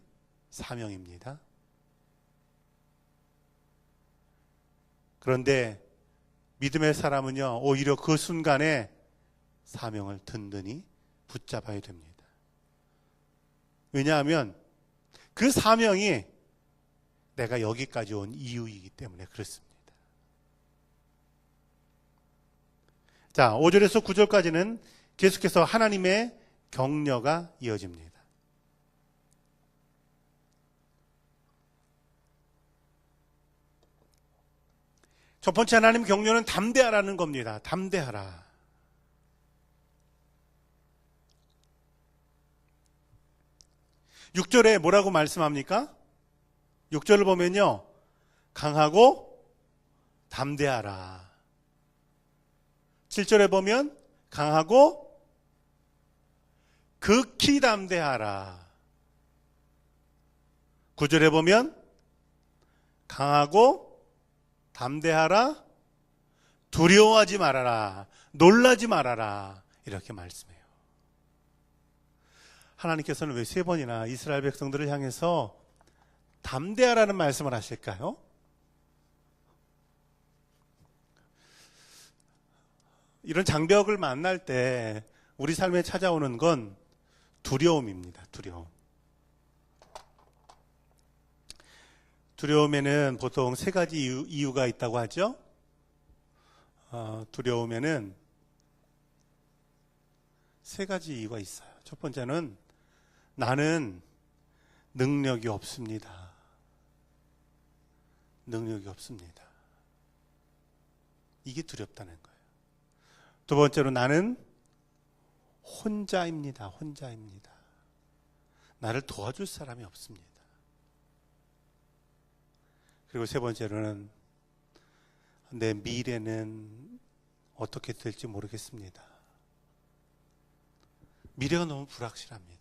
사명입니다. 그런데 믿음의 사람은요, 오히려 그 순간에 사명을 든든히 붙잡아야 됩니다. 왜냐하면 그 사명이 내가 여기까지 온 이유이기 때문에 그렇습니다. 자, 5절에서 9절까지는 계속해서 하나님의 격려가 이어집니다. 첫 번째 하나님 격려는 담대하라는 겁니다. 담대하라. (6절에) 뭐라고 말씀합니까? 6절을 보면요, 강하고 담대하라. 7절에 보면 강하고 극히 담대하라. 9절에 보면 강하고 담대하라, 두려워하지 말아라, 놀라지 말아라, 이렇게 말씀해요. 하나님께서는 왜 3번이나 이스라엘 백성들을 향해서 담대하라는 말씀을 하실까요? 이런 장벽을 만날 때 우리 삶에 찾아오는 건 두려움입니다. 두려움. 두려움에는 보통 3가지 이유가 있다고 하죠. 두려움에는 3가지 이유가 있어요. 첫 번째는 나는 능력이 없습니다. 능력이 없습니다. 이게 두렵다는 거예요. 두 번째로 나는 혼자입니다. 혼자입니다. 나를 도와줄 사람이 없습니다. 그리고 3번째로는 내 미래는 어떻게 될지 모르겠습니다. 미래가 너무 불확실합니다.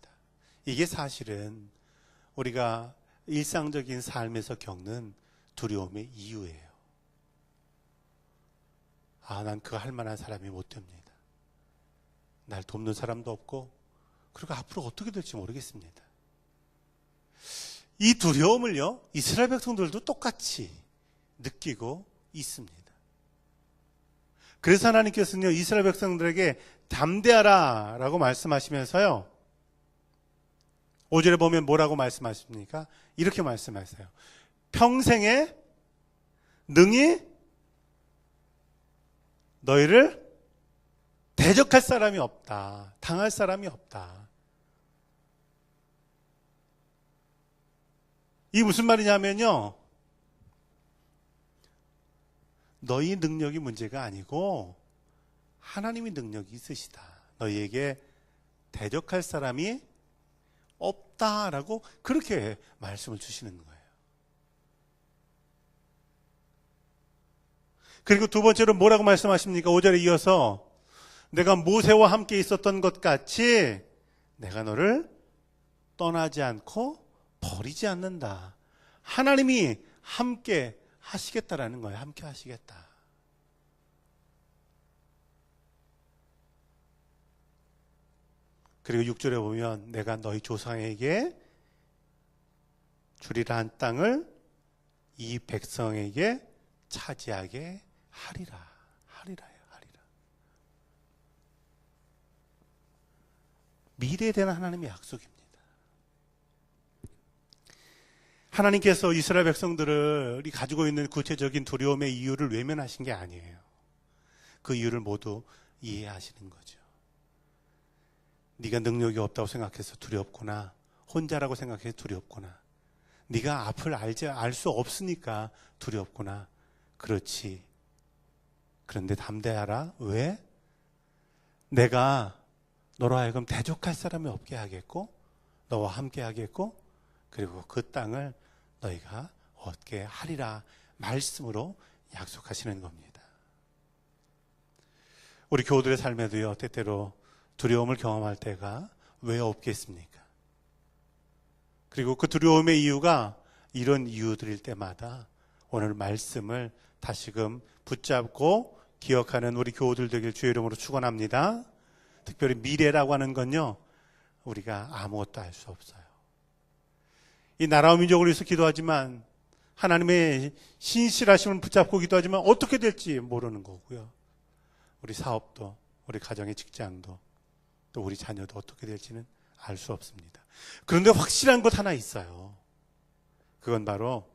이게 사실은 우리가 일상적인 삶에서 겪는 두려움의 이유예요. 난 그거 할 만한 사람이 못 됩니다. 날 돕는 사람도 없고, 그리고 앞으로 어떻게 될지 모르겠습니다. 이 두려움을요, 이스라엘 백성들도 똑같이 느끼고 있습니다. 그래서 하나님께서는요, 이스라엘 백성들에게 담대하라 라고 말씀하시면서요, 5절에 보면 뭐라고 말씀하십니까? 이렇게 말씀하세요. 평생에 능히 너희를 대적할 사람이 없다. 당할 사람이 없다. 이게 무슨 말이냐면요, 너희 능력이 문제가 아니고 하나님의 능력이 있으시다. 너희에게 대적할 사람이 없다라고 그렇게 말씀을 주시는 거예요. 그리고 두 번째로 뭐라고 말씀하십니까? 5절에 이어서 내가 모세와 함께 있었던 것 같이 내가 너를 떠나지 않고 버리지 않는다. 하나님이 함께 하시겠다라는 거예요. 함께 하시겠다. 그리고 6절에 보면 내가 너희 조상에게 주리라 한 땅을 이 백성에게 차지하게 하리라. 하리라요. 하리라. 미래에 대한 하나님의 약속입니다. 하나님께서 이스라엘 백성들이 가지고 있는 구체적인 두려움의 이유를 외면하신 게 아니에요. 그 이유를 모두 이해하시는 거죠. 네가 능력이 없다고 생각해서 두렵구나. 혼자라고 생각해서 두렵구나. 네가 앞을 알 수 없으니까 두렵구나. 그렇지. 그런데 담대하라. 왜? 내가 너로 하여금 대적할 사람이 없게 하겠고 너와 함께 하겠고 그리고 그 땅을 너희가 얻게 하리라 말씀으로 약속하시는 겁니다. 우리 교우들의 삶에도요, 때때로 두려움을 경험할 때가 왜 없겠습니까? 그리고 그 두려움의 이유가 이런 이유들일 때마다 오늘 말씀을 다시금 붙잡고 기억하는 우리 교우들 되길 주의 이름으로 축원합니다. 특별히 미래라고 하는 건요, 우리가 아무것도 알 수 없어요. 이 나라와 민족을 위해서 기도하지만 하나님의 신실하심을 붙잡고 기도하지만 어떻게 될지 모르는 거고요. 우리 사업도, 우리 가정의 직장도, 또 우리 자녀도 어떻게 될지는 알 수 없습니다. 그런데 확실한 것 하나 있어요. 그건 바로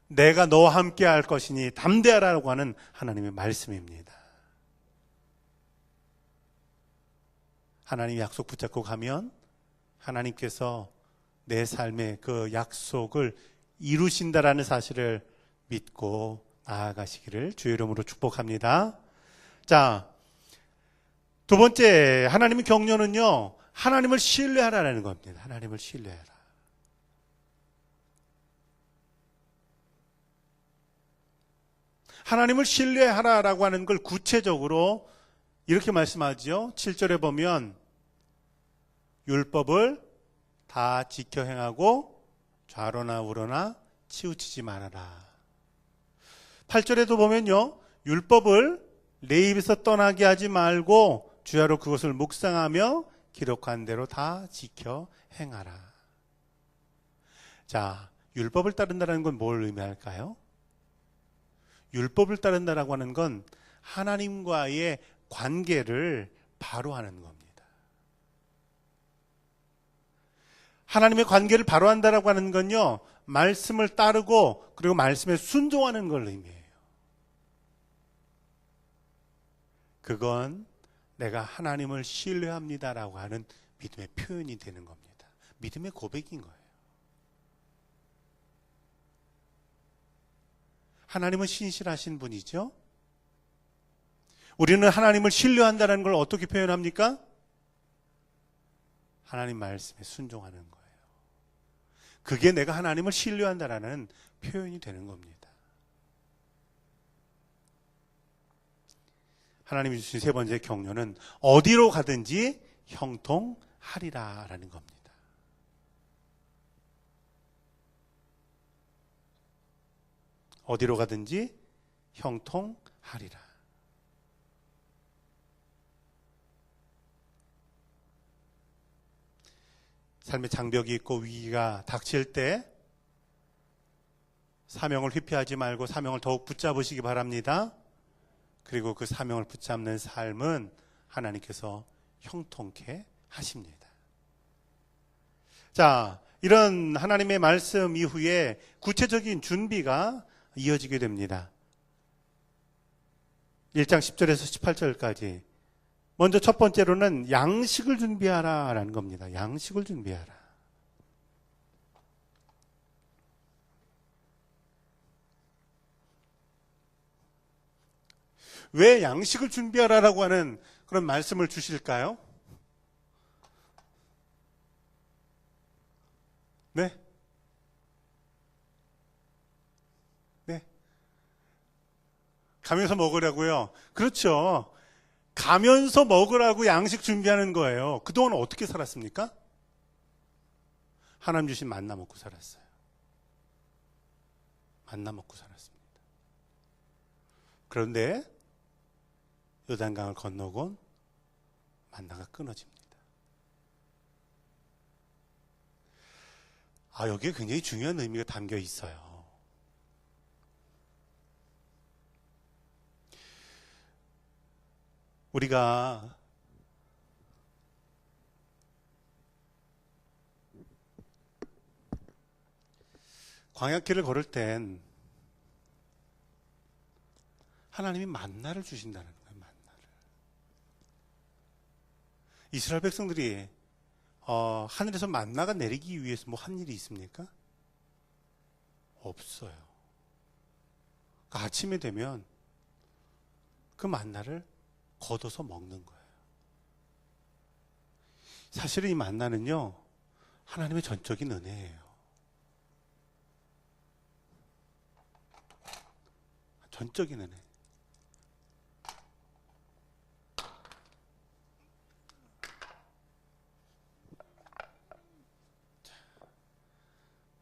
내가 너와 함께 할 것이니 담대하라고 하는 하나님의 말씀입니다. 하나님 약속 붙잡고 가면 하나님께서 내 삶의 그 약속을 이루신다라는 사실을 믿고 나아가시기를 주의 이름으로 축복합니다. 자, 두 번째 하나님의 격려는요, 하나님을 신뢰하라는 겁니다. 하나님을 신뢰하라. 하나님을 신뢰하라라고 하는 걸 구체적으로 이렇게 말씀하죠. 7절에 보면 율법을 다 지켜 행하고 좌로나 우로나 치우치지 말아라. 8절에도 보면요, 율법을 내 입에서 떠나게 하지 말고 주야로 그것을 묵상하며 기록한 대로 다 지켜 행하라. 자, 율법을 따른다는 건 뭘 의미할까요? 율법을 따른다라고 하는 건 하나님과의 관계를 바로 하는 겁니다. 하나님의 관계를 바로 한다라고 하는 건요, 말씀을 따르고 그리고 말씀에 순종하는 걸 의미해요. 그건 내가 하나님을 신뢰합니다라고 하는 믿음의 표현이 되는 겁니다. 믿음의 고백인 거예요. 하나님은 신실하신 분이죠. 우리는 하나님을 신뢰한다는 걸 어떻게 표현합니까? 하나님 말씀에 순종하는 거예요. 그게 내가 하나님을 신뢰한다라는 표현이 되는 겁니다. 하나님이 주신 세 번째 격려는 어디로 가든지 형통하리라라는 겁니다. 어디로 가든지 형통하리라. 삶의 장벽이 있고 위기가 닥칠 때 사명을 회피하지 말고 사명을 더욱 붙잡으시기 바랍니다. 그리고 그 사명을 붙잡는 삶은 하나님께서 형통케 하십니다. 자, 이런 하나님의 말씀 이후에 구체적인 준비가 이어지게 됩니다. 1장 10절에서 18절까지. 먼저 첫 번째로는 양식을 준비하라라는 겁니다. 양식을 준비하라. 왜 양식을 준비하라라고 하는 그런 말씀을 주실까요? 네? 네. 가면서 먹으라고요? 그렇죠. 가면서 먹으라고 양식 준비하는 거예요. 그동안 어떻게 살았습니까? 하나님 주신 만나 먹고 살았어요. 만나 먹고 살았습니다. 그런데 요단강을 건너곤 만나가 끊어집니다. 여기에 굉장히 중요한 의미가 담겨 있어요. 우리가 광야길을 걸을 땐 하나님이 만나를 주신다는 거예요. 만나를. 이스라엘 백성들이 하늘에서 만나가 내리기 위해서 뭐 한 일이 있습니까? 없어요. 그러니까 아침에 되면 그 만나를 걷어서 먹는 거예요. 사실은 이 만나는요, 하나님의 전적인 은혜예요. 전적인 은혜.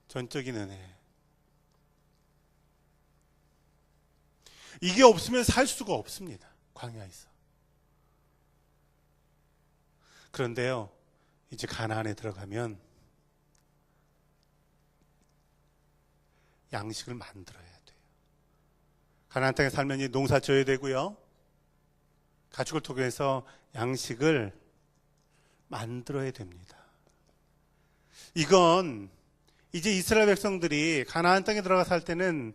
전적인 은혜. 이게 없으면 살 수가 없습니다. 광야에서. 그런데요, 이제 가나안에 들어가면 양식을 만들어야 돼요. 가나안 땅에 살면 이 농사 지어야 되고요, 가축을 통해서 양식을 만들어야 됩니다. 이건 이제 이스라엘 백성들이 가나안 땅에 들어가 살 때는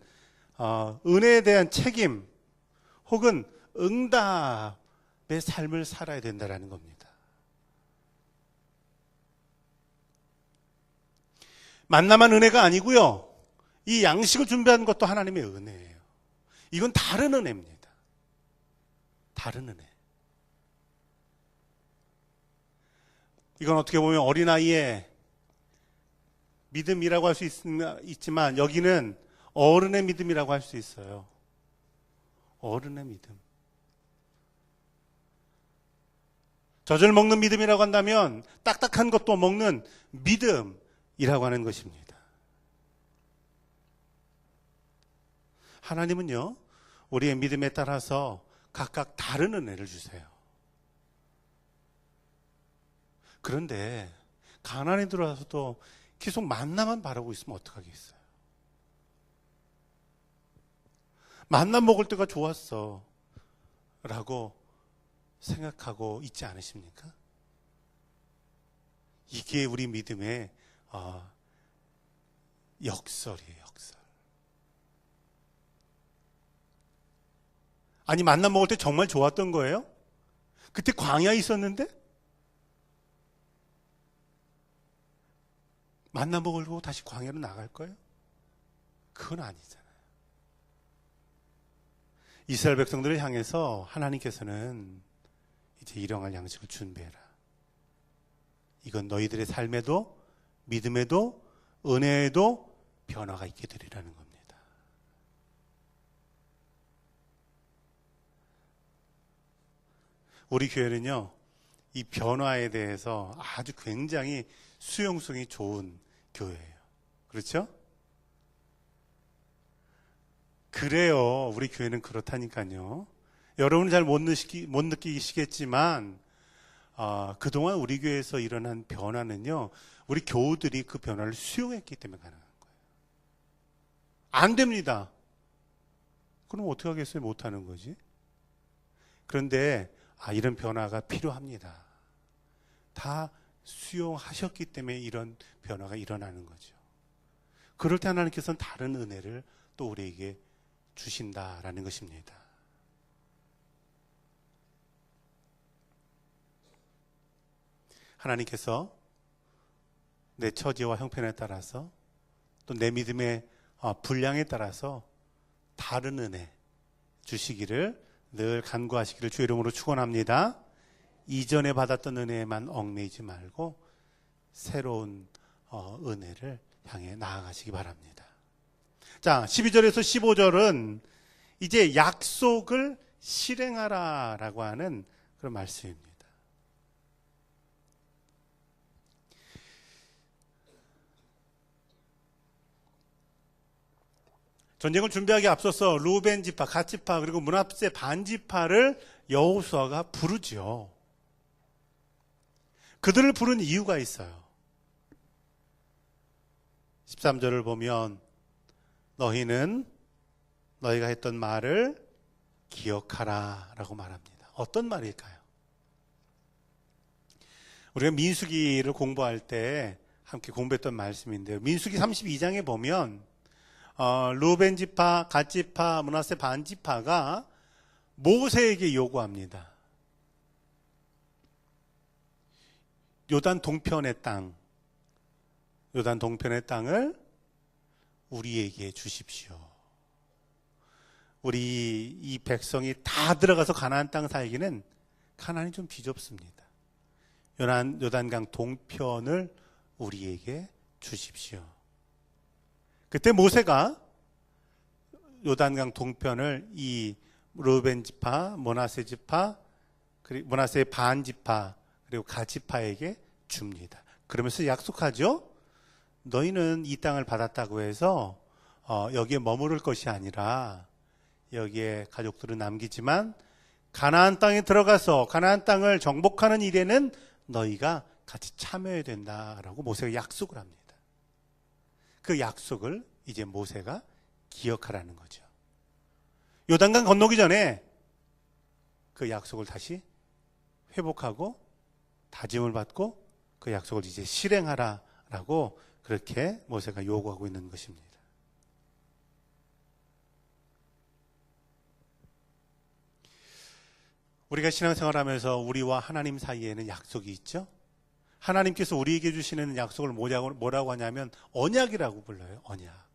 은혜에 대한 책임 혹은 응답의 삶을 살아야 된다는 겁니다. 만나만 은혜가 아니고요, 이 양식을 준비하는 것도 하나님의 은혜예요. 이건 다른 은혜입니다. 다른 은혜. 이건 어떻게 보면 어린아이의 믿음이라고 할 수 있지만 여기는 어른의 믿음이라고 할 수 있어요. 어른의 믿음. 젖을 먹는 믿음이라고 한다면 딱딱한 것도 먹는 믿음이라고 하는 것입니다. 하나님은요, 우리의 믿음에 따라서 각각 다른 은혜를 주세요. 그런데 가나안에 들어와서도 계속 만나만 바라고 있으면 어떡하겠어요? 만나 먹을 때가 좋았어 라고 생각하고 있지 않으십니까? 이게 우리 믿음의 역설이에요. 역설. 아니, 만나 먹을 때 정말 좋았던 거예요? 그때 광야에 있었는데? 만나 먹으려고 다시 광야로 나갈 거예요? 그건 아니잖아요. 이스라엘 백성들을 향해서 하나님께서는 이제 일용할 양식을 준비해라. 이건 너희들의 삶에도 믿음에도 은혜에도 변화가 있게 되리라는 겁니다. 우리 교회는요, 이 변화에 대해서 아주 굉장히 수용성이 좋은 교회예요. 그렇죠? 그래요. 우리 교회는 그렇다니까요. 여러분은 잘 못 느끼시겠지만 그동안 우리 교회에서 일어난 변화는요, 우리 교우들이 그 변화를 수용했기 때문에 가능한 거예요. 안 됩니다. 그럼 어떻게 하겠어요? 못하는 거지. 그런데 이런 변화가 필요합니다. 다 수용하셨기 때문에 이런 변화가 일어나는 거죠. 그럴 때 하나님께서는 다른 은혜를 또 우리에게 주신다라는 것입니다. 하나님께서 내 처지와 형편에 따라서 또 내 믿음의 분량에 따라서 다른 은혜 주시기를 늘 간구하시기를 주의 이름으로 축원합니다. 이전에 받았던 은혜에만 얽매이지 말고 새로운 은혜를 향해 나아가시기 바랍니다. 자, 12절에서 15절은 이제 약속을 실행하라라고 하는 그런 말씀입니다. 전쟁을 준비하기 앞서서 루벤 지파, 갓 지파, 그리고 므낫세 반 지파를 여호수아가 부르죠. 그들을 부른 이유가 있어요. 13절을 보면 너희는 너희가 했던 말을 기억하라 라고 말합니다. 어떤 말일까요? 우리가 민수기를 공부할 때 함께 공부했던 말씀인데요. 민수기 32장에 보면 루벤 지파, 갓 지파, 므낫세 반 지파가 모세에게 요구합니다. 요단 동편의 땅을 우리에게 주십시오. 우리 이 백성이 다 들어가서 가나안 땅 살기는 가나안이 좀 비좁습니다. 요단강 동편을 우리에게 주십시오. 그때 모세가 요단강 동편을 이 르우벤 지파, 므낫세 지파, 그리고 므낫세의 반 지파, 그리고 가 지파에게 줍니다. 그러면서 약속하죠. 너희는 이 땅을 받았다고 해서 여기에 머무를 것이 아니라 여기에 가족들은 남기지만 가나안 땅에 들어가서 가나안 땅을 정복하는 일에는 너희가 같이 참여해야 된다라고 모세가 약속을 합니다. 그 약속을 이제 모세가 기억하라는 거죠. 요단강 건너기 전에 그 약속을 다시 회복하고 다짐을 받고 그 약속을 이제 실행하라라고 그렇게 모세가 요구하고 있는 것입니다. 우리가 신앙생활하면서 우리와 하나님 사이에는 약속이 있죠. 하나님께서 우리에게 주시는 약속을 뭐라고 하냐면 언약이라고 불러요. 언약.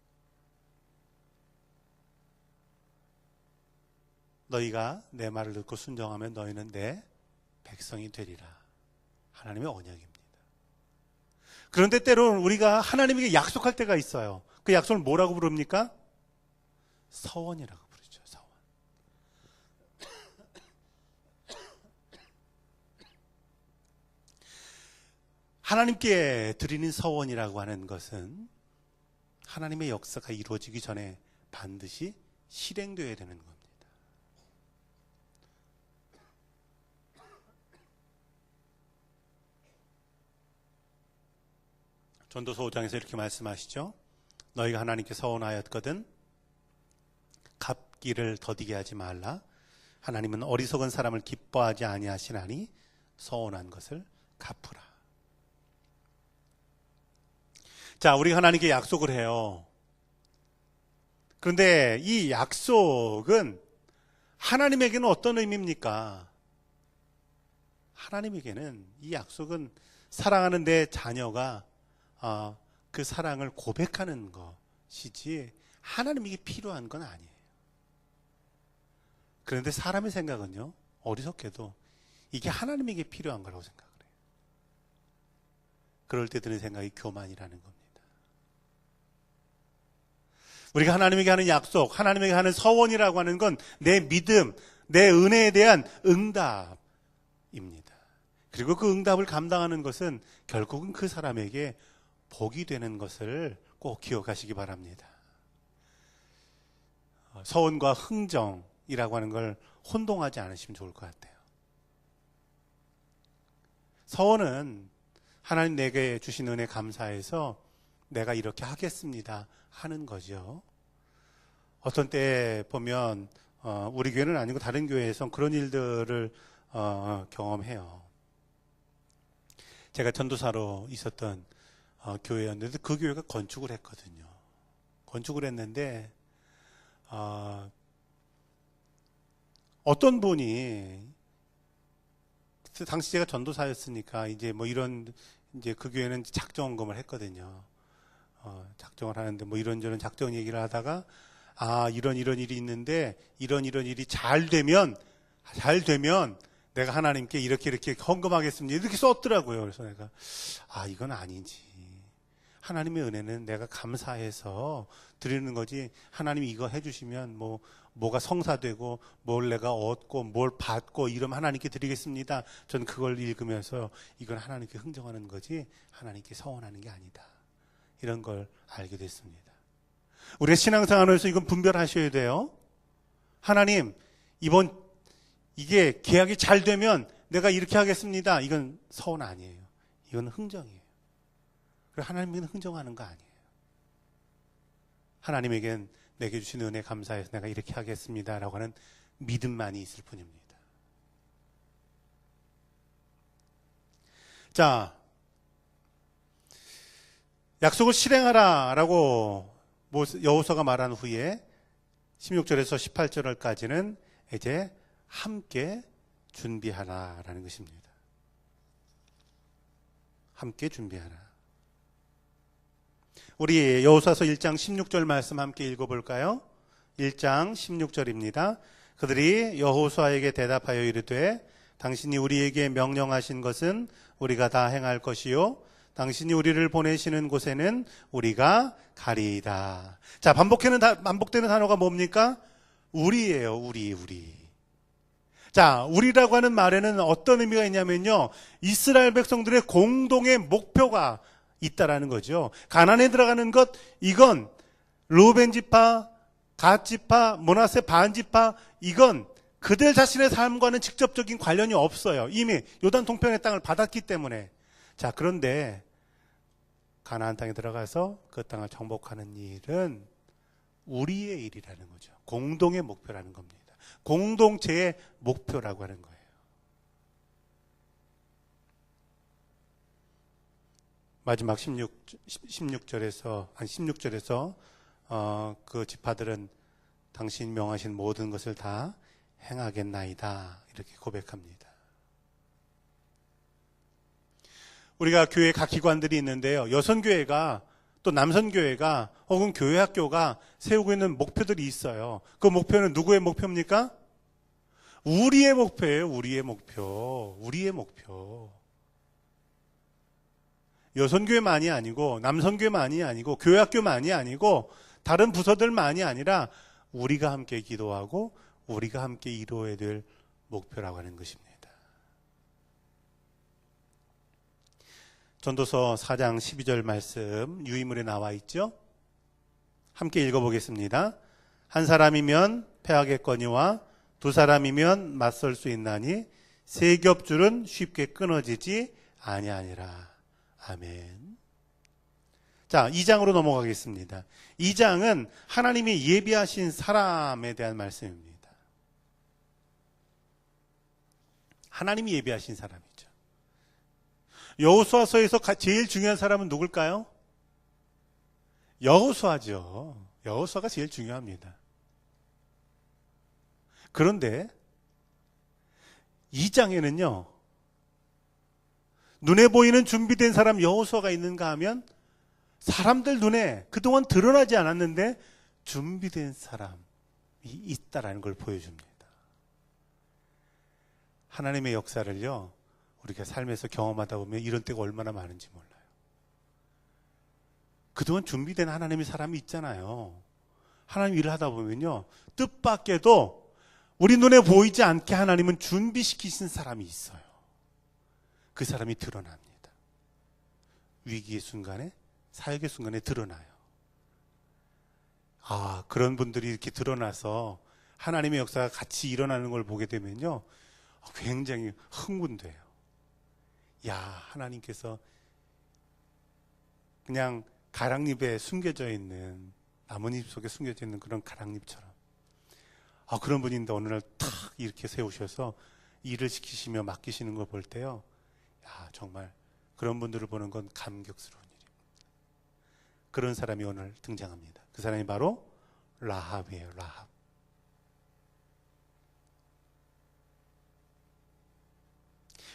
너희가 내 말을 듣고 순종하면 너희는 내 백성이 되리라. 하나님의 언약입니다. 그런데 때로는 우리가 하나님에게 약속할 때가 있어요. 그 약속을 뭐라고 부릅니까? 서원이라고 부르죠. 서원. 하나님께 드리는 서원이라고 하는 것은 하나님의 역사가 이루어지기 전에 반드시 실행되어야 되는 겁니다. 전도서 5장에서 이렇게 말씀하시죠. 너희가 하나님께 서원하였거든 갚기를 더디게 하지 말라. 하나님은 어리석은 사람을 기뻐하지 아니하시나니 서원한 것을 갚으라. 자, 우리가 하나님께 약속을 해요. 그런데 이 약속은 하나님에게는 어떤 의미입니까? 하나님에게는 이 약속은 사랑하는 내 자녀가 그 사랑을 고백하는 것이지 하나님에게 필요한 건 아니에요. 그런데 사람의 생각은요, 어리석게도 이게 하나님에게 필요한 거라고 생각을 해요. 그럴 때 드는 생각이 교만이라는 겁니다. 우리가 하나님에게 하는 약속, 하나님에게 하는 서원이라고 하는 건 내 믿음, 내 은혜에 대한 응답입니다. 그리고 그 응답을 감당하는 것은 결국은 그 사람에게 복이 되는 것을 꼭 기억하시기 바랍니다. 서원과 흥정이라고 하는 걸 혼동하지 않으시면 좋을 것 같아요. 서원은 하나님 내게 주신 은혜 감사해서 내가 이렇게 하겠습니다 하는 거죠. 어떤 때 보면 우리 교회는 아니고 다른 교회에서 그런 일들을 경험해요. 제가 전도사로 있었던 교회였는데 그 교회가 건축을 했거든요. 건축을 했는데 어떤 분이 당시 제가 전도사였으니까 이제 뭐 이런 이제 그 교회는 작정검을 했거든요. 작정을 하는데 뭐 이런저런 작정 얘기를 하다가 이런 일이 있는데 이런 일이 잘 되면 내가 하나님께 이렇게 헌금하겠습니다. 이렇게 썼더라고요. 그래서 내가 이건 아니지. 하나님의 은혜는 내가 감사해서 드리는 거지. 하나님이 이거 해주시면 뭐가 성사되고 뭘 내가 얻고 뭘 받고 이러면 하나님께 드리겠습니다. 전 그걸 읽으면서 이건 하나님께 흥정하는 거지 하나님께 서원하는 게 아니다. 이런 걸 알게 됐습니다. 우리가 신앙생활에서 이건 분별하셔야 돼요. 하나님, 이게 계약이 잘 되면 내가 이렇게 하겠습니다. 이건 서원 아니에요. 이건 흥정이에요. 하나님에게는 흥정하는 거 아니에요. 하나님에겐 내게 주신 은혜 감사해서 내가 이렇게 하겠습니다 라고 하는 믿음만이 있을 뿐입니다. 자, 약속을 실행하라 라고 여호수아가 말한 후에 16절에서 18절까지는 이제 함께 준비하라라는 것입니다. 함께 준비하라. 우리 여호수아서 1장 16절 말씀 함께 읽어볼까요? 1장 16절입니다. 그들이 여호수아에게 대답하여 이르되 당신이 우리에게 명령하신 것은 우리가 다 행할 것이요 당신이 우리를 보내시는 곳에는 우리가 가리이다. 자, 반복되는 단어가 뭡니까? 우리예요. 우리. 자, 우리라고 하는 말에는 어떤 의미가 있냐면요, 이스라엘 백성들의 공동의 목표가 있다라는 거죠. 가나안에 들어가는 것, 이건 르우벤 지파, 갓 지파, 므낫세 반 지파, 이건 그들 자신의 삶과는 직접적인 관련이 없어요. 이미 요단 동편의 땅을 받았기 때문에. 자, 그런데 가나안 땅에 들어가서 그 땅을 정복하는 일은 우리의 일이라는 거죠. 공동의 목표라는 겁니다. 공동체의 목표라고 하는 거예요. 마지막 16절에서 그 지파들은 당신 명하신 모든 것을 다 행하겠나이다, 이렇게 고백합니다. 우리가 교회 각 기관들이 있는데요, 여선교회가 또 남선교회가 혹은 교회학교가 세우고 있는 목표들이 있어요. 그 목표는 누구의 목표입니까? 우리의 목표예요. 우리의 목표. 여선교회만이 아니고 남선교회만이 아니고 교회학교만이 아니고 다른 부서들만이 아니라 우리가 함께 기도하고 우리가 함께 이루어야 될 목표라고 하는 것입니다. 전도서 4장 12절 말씀 유인물에 나와 있죠? 함께 읽어보겠습니다. 한 사람이면 패하겠거니와 두 사람이면 맞설 수 있나니 세 겹줄은 쉽게 끊어지지 아니하니라. 아멘. 자, 2장으로 넘어가겠습니다. 2장은 하나님이 예비하신 사람에 대한 말씀입니다. 하나님이 예비하신 사람이죠. 여호수아서에서 제일 중요한 사람은 누굴까요? 여호수아죠. 여호수아가 제일 중요합니다. 그런데 2장에는요, 눈에 보이는 준비된 사람 여호수아가 있는가 하면 사람들 눈에 그동안 드러나지 않았는데 준비된 사람이 있다라는 걸 보여줍니다. 하나님의 역사를요, 우리가 삶에서 경험하다 보면 이런 때가 얼마나 많은지 몰라요. 그동안 준비된 하나님의 사람이 있잖아요. 하나님 일을 하다 보면요, 뜻밖에도 우리 눈에 보이지 않게 하나님은 준비시키신 사람이 있어요. 그 사람이 드러납니다. 위기의 순간에, 사역의 순간에 드러나요. 아, 그런 분들이 이렇게 드러나서 하나님의 역사가 같이 일어나는 걸 보게 되면요, 굉장히 흥분돼요. 야, 하나님께서 그냥 가랑잎에 숨겨져 있는, 나뭇잎 속에 숨겨져 있는 그런 가랑잎처럼, 그런 분인데 어느 날 탁 이렇게 세우셔서 일을 시키시며 맡기시는 걸 볼 때요, 야, 정말 그런 분들을 보는 건 감격스러운 일입니다. 그런 사람이 오늘 등장합니다. 그 사람이 바로 라합이에요. 라합.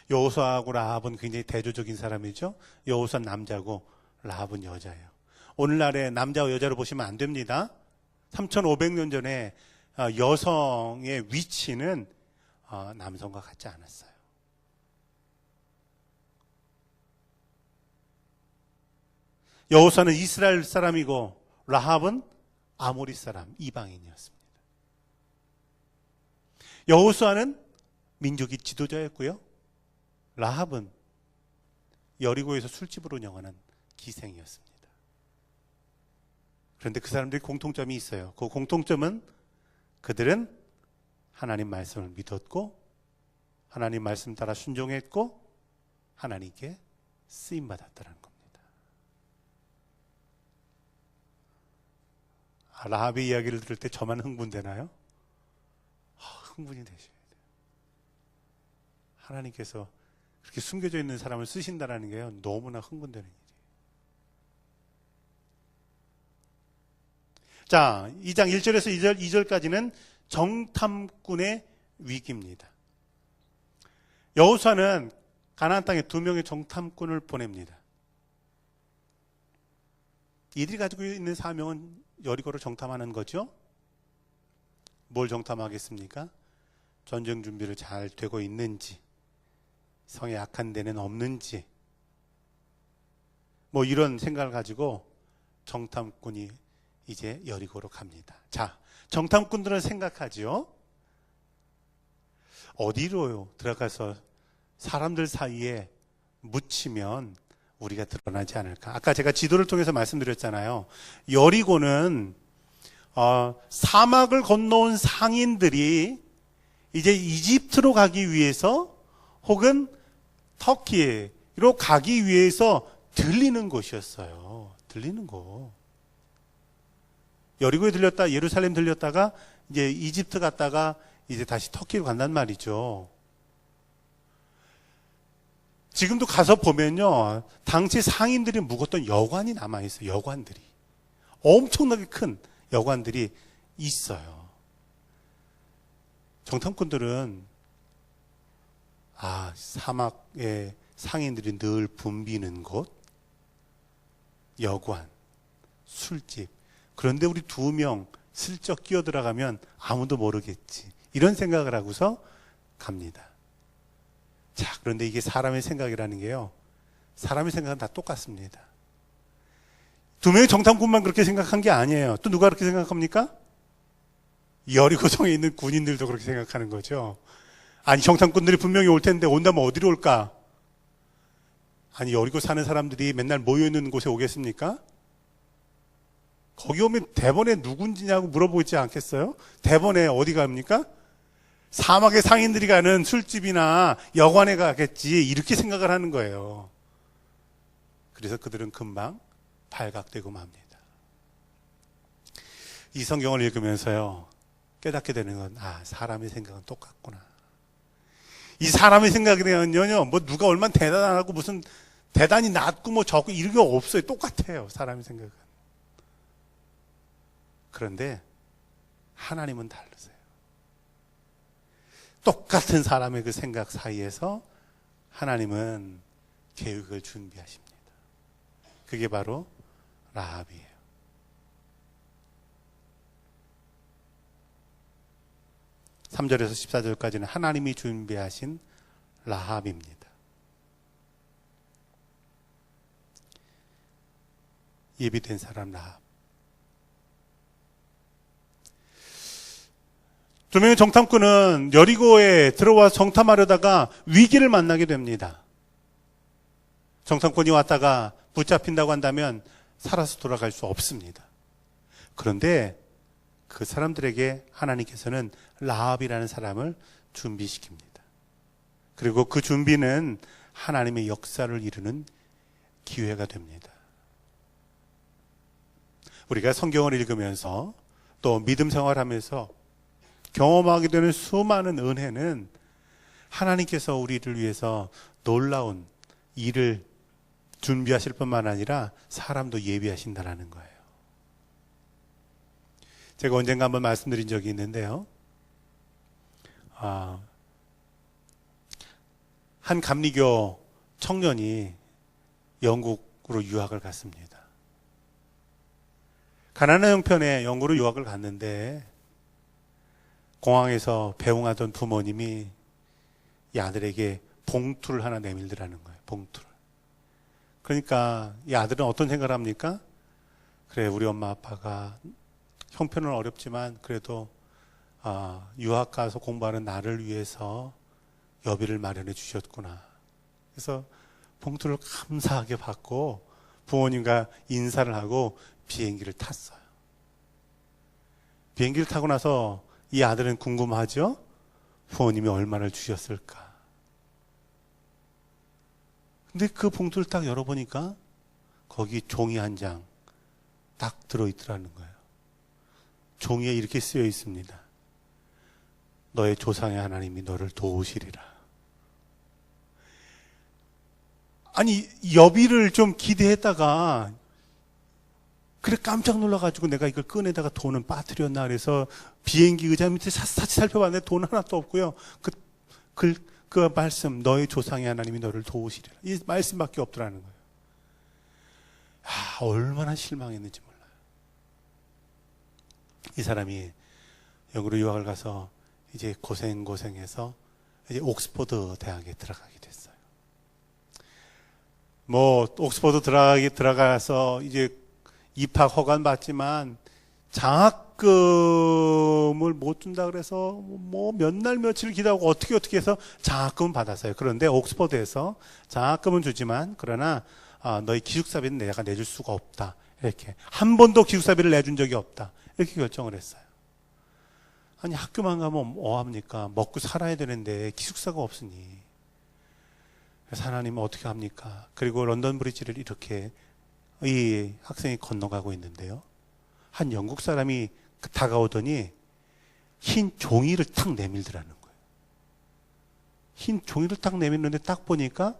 여호수아하고 라합은 굉장히 대조적인 사람이죠. 여호수아는 남자고 라합은 여자예요. 오늘날의 남자와 여자를 보시면 안 됩니다. 3500년 전에 여성의 위치는 남성과 같지 않았어요. 여호수아는 이스라엘 사람이고 라합은 아모리 사람, 이방인이었습니다. 여호수아는 민족의 지도자였고요, 라합은 여리고에서 술집으로 운영하는 기생이었습니다. 그런데 그 사람들이 공통점이 있어요. 그 공통점은 그들은 하나님 말씀을 믿었고 하나님 말씀 따라 순종했고 하나님께 쓰임받았다는 겁니다. 라합의 이야기를 들을 때 저만 흥분되나요? 흥분이 되셔야 돼요. 하나님께서 그렇게 숨겨져 있는 사람을 쓰신다는 게요, 너무나 흥분되는 일이에요. 자, 2장 1절에서 2절까지는 정탐꾼의 위기입니다. 여호수아는 가나안 땅에 2명의 정탐꾼을 보냅니다. 이들이 가지고 있는 사명은 여리고를 정탐하는 거죠. 뭘 정탐하겠습니까? 전쟁 준비를 잘 되고 있는지, 성에 악한 데는 없는지, 뭐 이런 생각을 가지고 정탐꾼이 이제 여리고로 갑니다. 자, 정탐꾼들은 생각하죠. 어디로 들어가서 사람들 사이에 묻히면 우리가 드러나지 않을까. 아까 제가 지도를 통해서 말씀드렸잖아요. 여리고는 사막을 건너온 상인들이 이제 이집트로 가기 위해서 혹은 터키로 가기 위해서 들리는 곳이었어요. 들리는 곳. 여리고에 들렸다, 예루살렘 들렸다가 이제 이집트 갔다가 이제 다시 터키로 간단 말이죠. 지금도 가서 보면요, 당시 상인들이 묵었던 여관이 남아있어요. 여관들이. 엄청나게 큰 여관들이 있어요. 정탐꾼들은 사막에 상인들이 늘 붐비는 곳, 여관, 술집. 그런데 우리 2명 슬쩍 끼어 들어가면 아무도 모르겠지. 이런 생각을 하고서 갑니다. 자, 그런데 이게 사람의 생각이라는 게요, 사람의 생각은 다 똑같습니다. 2명의 정탐꾼만 그렇게 생각한 게 아니에요. 또 누가 그렇게 생각합니까? 여리고성에 있는 군인들도 그렇게 생각하는 거죠. 아니, 정탐꾼들이 분명히 올 텐데 온다면 어디로 올까? 아니, 여리고 사는 사람들이 맨날 모여있는 곳에 오겠습니까? 거기 오면 대번에 누군지냐고 물어보지 않겠어요? 대번에 어디 갑니까? 사막의 상인들이 가는 술집이나 여관에 가겠지, 이렇게 생각을 하는 거예요. 그래서 그들은 금방 발각되고 맙니다. 이 성경을 읽으면서요, 깨닫게 되는 건, 사람의 생각은 똑같구나. 이 사람의 생각이면요, 뭐 누가 얼마나 대단하고 무슨 대단히 낮고 뭐 적고 이런 게 없어요. 똑같아요, 사람의 생각은. 그런데 하나님은 다르세요. 똑같은 사람의 그 생각 사이에서 하나님은 계획을 준비하십니다. 그게 바로 라합이에요. (3절에서 14절까지는) 하나님이 준비하신 라합입니다. 예비된 사람 라합. 2명의 정탐꾼은 여리고에 들어와서 정탐하려다가 위기를 만나게 됩니다. 정탐꾼이 왔다가 붙잡힌다고 한다면 살아서 돌아갈 수 없습니다. 그런데 그 사람들에게 하나님께서는 라합이라는 사람을 준비시킵니다. 그리고 그 준비는 하나님의 역사를 이루는 기회가 됩니다. 우리가 성경을 읽으면서 또 믿음 생활하면서 경험하게 되는 수많은 은혜는 하나님께서 우리를 위해서 놀라운 일을 준비하실 뿐만 아니라 사람도 예비하신다는 거예요. 제가 언젠가 한번 말씀드린 적이 있는데요. 한 감리교 청년이 영국으로 유학을 갔습니다. 가나안 형편에 영국으로 유학을 갔는데 공항에서 배웅하던 부모님이 이 아들에게 봉투를 하나 내밀더라는 거예요. 봉투를. 그러니까 이 아들은 어떤 생각을 합니까? 그래, 우리 엄마 아빠가 형편은 어렵지만 그래도 유학 가서 공부하는 나를 위해서 여비를 마련해 주셨구나. 그래서 봉투를 감사하게 받고 부모님과 인사를 하고 비행기를 탔어요. 비행기를 타고 나서 이 아들은 궁금하죠? 부모님이 얼마를 주셨을까? 근데 그 봉투를 딱 열어보니까 거기 종이 한 장 딱 들어있더라는 거예요. 종이에 이렇게 쓰여 있습니다. 너의 조상의 하나님이 너를 도우시리라. 아니, 여비를 좀 기대했다가 그래 깜짝 놀라가지고 내가 이걸 꺼내다가 돈은 빠뜨렸나 그래서 비행기 의자 밑에 샅샅이 살펴봤는데 돈 하나도 없고요. 그 말씀, 너의 조상의 하나님이 너를 도우시리라. 이 말씀밖에 없더라는 거예요. 얼마나 실망했는지 몰라요. 이 사람이 영어로 유학을 가서 이제 고생해서 이제 옥스퍼드 대학에 들어가게 됐어요. 옥스퍼드 들어가서 이제 입학 허가는 받지만 장학금을 못 준다 그래서 몇 날 며칠 기다리고 어떻게 해서 장학금을 받았어요. 그런데 옥스퍼드에서 장학금은 주지만 그러나 너희 기숙사비는 내가 내줄 수가 없다. 이렇게 한 번도 기숙사비를 내준 적이 없다. 이렇게 결정을 했어요. 아니 학교만 가면 뭐합니까? 먹고 살아야 되는데 기숙사가 없으니. 그래서 하나님은 어떻게 합니까? 그리고 런던 브리지를 이렇게 이 학생이 건너가고 있는데요. 한 영국 사람이 다가오더니 흰 종이를 탁 내밀더라는 거예요. 흰 종이를 탁 내밀는데 딱 보니까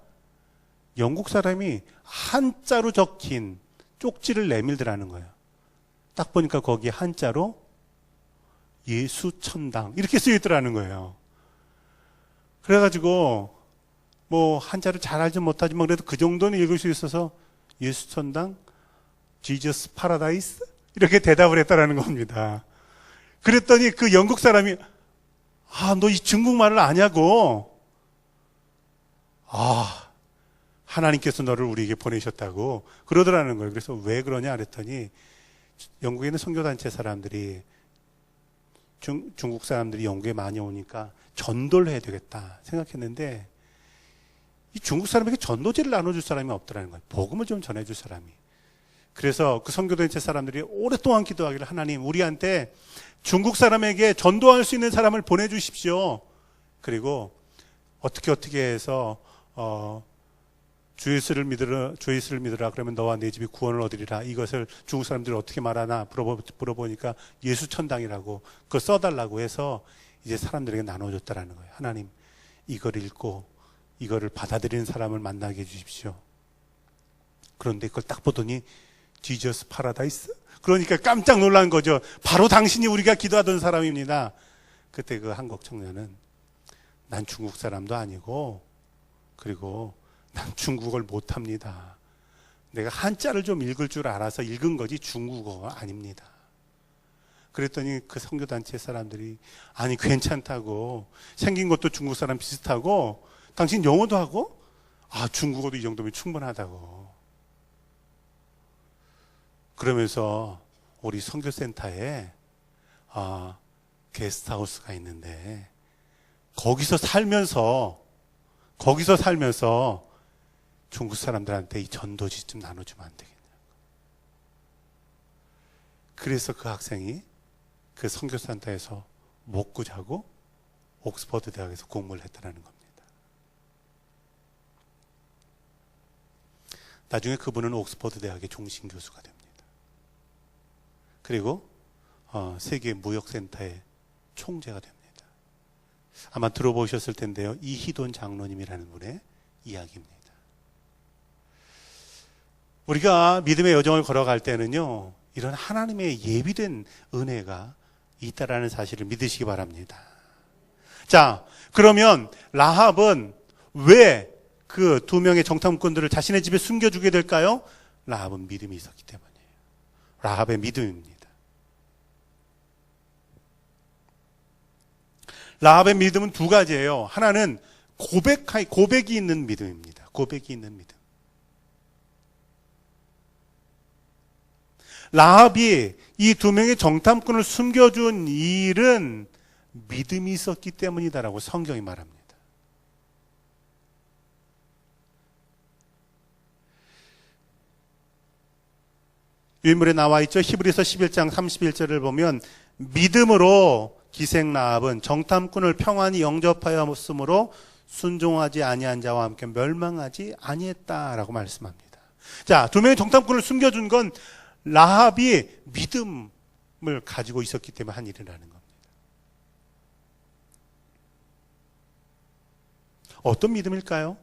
영국 사람이 한자로 적힌 쪽지를 내밀더라는 거예요. 딱 보니까 거기 한자로 예수천당 이렇게 쓰여있더라는 거예요. 그래가지고 한자를 잘 알지 못하지만 그래도 그 정도는 읽을 수 있어서 예수천당, 지저스 파라다이스 이렇게 대답을 했다라는 겁니다. 그랬더니 그 영국 사람이 너 이 중국말을 아냐고. 하나님께서 너를 우리에게 보내셨다고 그러더라는 거예요. 그래서 왜 그러냐 그랬더니 영국에 있는 선교단체 사람들이 중국 사람들이 영국에 많이 오니까 전도를 해야 되겠다 생각했는데 이 중국 사람에게 전도지를 나눠줄 사람이 없더라는 거예요. 복음을 좀 전해줄 사람이. 그래서 그 선교단체 사람들이 오랫동안 기도하기를 하나님 우리한테 중국 사람에게 전도할 수 있는 사람을 보내주십시오. 그리고 어떻게 해서 주 예수를 믿으라 그러면 너와 내 집이 구원을 얻으리라. 이것을 중국 사람들이 어떻게 말하나 물어보니까 예수 천당이라고 그거 써달라고 해서 이제 사람들에게 나눠줬다라는 거예요. 하나님 이걸 읽고 이거를 받아들이는 사람을 만나게 해주십시오. 그런데 그걸 딱 보더니 지저스 파라다이스? 그러니까 깜짝 놀란 거죠. 바로 당신이 우리가 기도하던 사람입니다. 그때 그 한국 청년은 난 중국 사람도 아니고 그리고 난 중국어를 못합니다. 내가 한자를 좀 읽을 줄 알아서 읽은 거지 중국어가 아닙니다. 그랬더니 그 선교단체 사람들이 아니 괜찮다고 생긴 것도 중국 사람 비슷하고 당신 영어도 하고 중국어도 이 정도면 충분하다고 그러면서 우리 선교센터에 게스트하우스가 있는데 거기서 살면서 중국 사람들한테 이 전도지 좀 나눠주면 안 되겠냐. 그래서 그 학생이 그 선교센터에서 먹고 자고 옥스퍼드 대학에서 공부를 했다는 겁니다. 나중에 그분은 옥스퍼드 대학의 종신 교수가 됩니다. 그리고 세계 무역센터의 총재가 됩니다. 아마 들어보셨을 텐데요. 이희돈 장로님이라는 분의 이야기입니다. 우리가 믿음의 여정을 걸어갈 때는요. 이런 하나님의 예비된 은혜가 있다라는 사실을 믿으시기 바랍니다. 자, 그러면 라합은 왜 그 두 명의 정탐꾼들을 자신의 집에 숨겨주게 될까요? 라합은 믿음이 있었기 때문이에요. 라합의 믿음입니다. 라합의 믿음은 두 가지예요. 하나는 고백이 있는 믿음입니다. 고백이 있는 믿음. 라합이 이 두 명의 정탐꾼을 숨겨준 일은 믿음이 있었기 때문이다라고 성경이 말합니다. 유인물에 나와 있죠. 히브리서 11장 31절을 보면 믿음으로 기생 라합은 정탐꾼을 평안히 영접하였으므로 순종하지 아니한 자와 함께 멸망하지 아니했다라고 말씀합니다. 자, 두 명의 정탐꾼을 숨겨준 건 라합이 믿음을 가지고 있었기 때문에 한 일이라는 겁니다. 어떤 믿음일까요?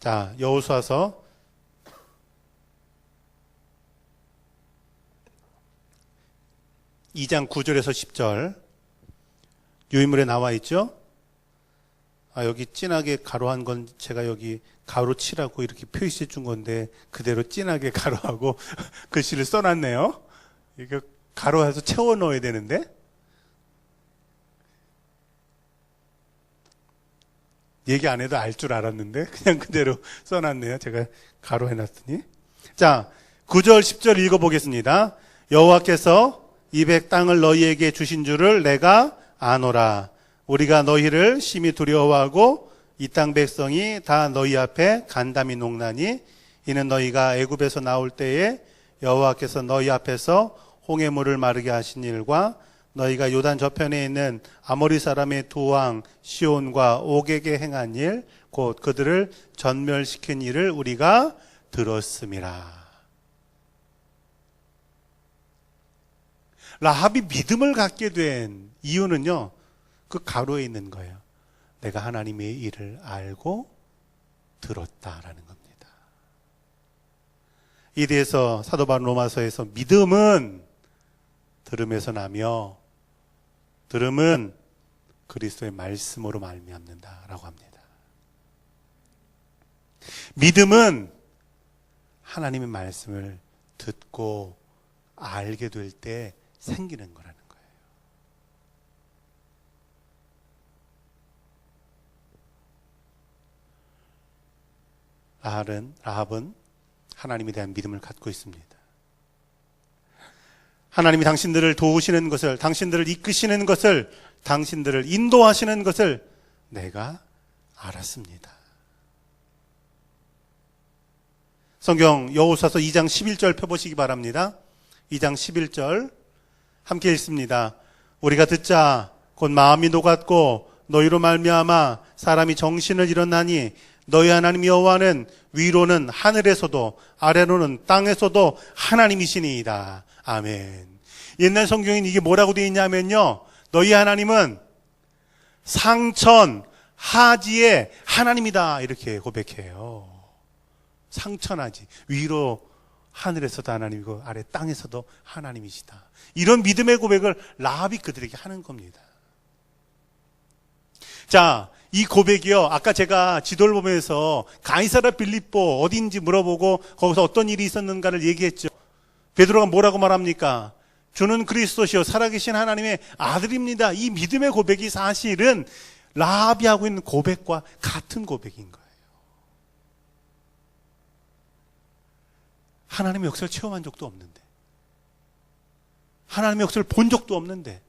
자, 여호수아서 2장 9절에서 10절 유인물에 나와 있죠. 여기 진하게 가로한 건 제가 여기 가로 칠하고 이렇게 표시해 준 건데 그대로 진하게 가로하고 글씨를 써놨네요. 이거 가로해서 채워 넣어야 되는데 얘기 안 해도 알 줄 알았는데 그냥 그대로 써놨네요. 제가 가로 해놨더니. 자, 9절 10절 읽어보겠습니다. 여호와께서 이 백 땅을 너희에게 주신 줄을 내가 아노라. 우리가 너희를 심히 두려워하고 이 땅 백성이 다 너희 앞에 간담이 농나니 이는 너희가 애굽에서 나올 때에 여호와께서 너희 앞에서 홍해물을 마르게 하신 일과 너희가 요단 저편에 있는 아모리 사람의 두 왕 시온과 옥에게 행한 일, 곧 그들을 전멸시킨 일을 우리가 들었음이라. 라합이 믿음을 갖게 된 이유는요, 그 가로에 있는 거예요. 내가 하나님의 일을 알고 들었다라는 겁니다. 이에 대해서 사도 바울 로마서에서 믿음은 들음에서 나며 들음은 그리스도의 말씀으로 말미암는다라고 합니다. 믿음은 하나님의 말씀을 듣고 알게 될 때 생기는 거라는 거예요. 라합은 하나님에 대한 믿음을 갖고 있습니다. 하나님이 당신들을 도우시는 것을, 당신들을 이끄시는 것을, 당신들을 인도하시는 것을 내가 알았습니다. 성경 여호수아서 2장 11절 펴보시기 바랍니다. 2장 11절 함께 읽습니다. 우리가 듣자 곧 마음이 녹았고 너희로 말미암아 사람이 정신을 잃었나니 너희 하나님 여호와는 위로는 하늘에서도 아래로는 땅에서도 하나님이시니이다. 아멘. 옛날 성경엔 이게 뭐라고 되어 있냐면요, 너희 하나님은 상천 하지의 하나님이다 이렇게 고백해요. 상천하지, 위로 하늘에서도 하나님이고 아래 땅에서도 하나님이시다. 이런 믿음의 고백을 라합이 그들에게 하는 겁니다. 자, 이 고백이요, 아까 제가 지도를 보면서 가이사랴 빌립보 어딘지 물어보고 거기서 어떤 일이 있었는가를 얘기했죠. 베드로가 뭐라고 말합니까? 주는 그리스도시요 살아계신 하나님의 아들입니다. 이 믿음의 고백이 사실은 라합이 하고 있는 고백과 같은 고백인 거예요. 하나님의 역사를 체험한 적도 없는데, 하나님의 역사를 본 적도 없는데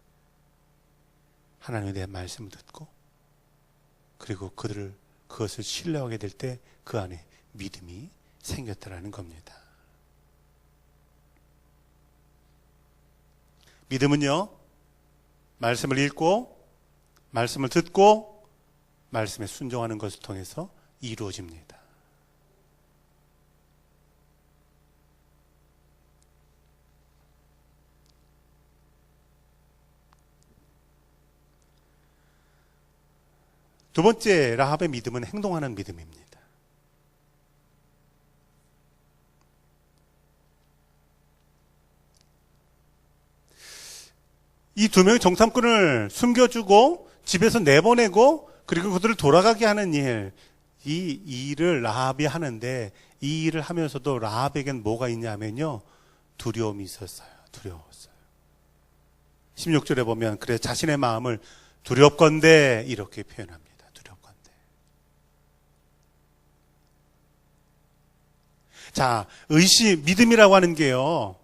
하나님에 대한 말씀을 듣고 그리고 그것을 신뢰하게 될 때 그 안에 믿음이 생겼다라는 겁니다. 믿음은요, 말씀을 읽고 말씀을 듣고 말씀에 순종하는 것을 통해서 이루어집니다. 두 번째, 라합의 믿음은 행동하는 믿음입니다. 이 두 명의 정탐꾼을 숨겨주고 집에서 내보내고 그리고 그들을 돌아가게 하는 일, 이 일을 라합이 하는데 이 일을 하면서도 라합에겐 뭐가 있냐면요, 두려움이 있었어요. 두려웠어요. 16절에 보면 그래 자신의 마음을 두렵건대 이렇게 표현합니다. 두렵건대. 자, 믿음이라고 하는 게요,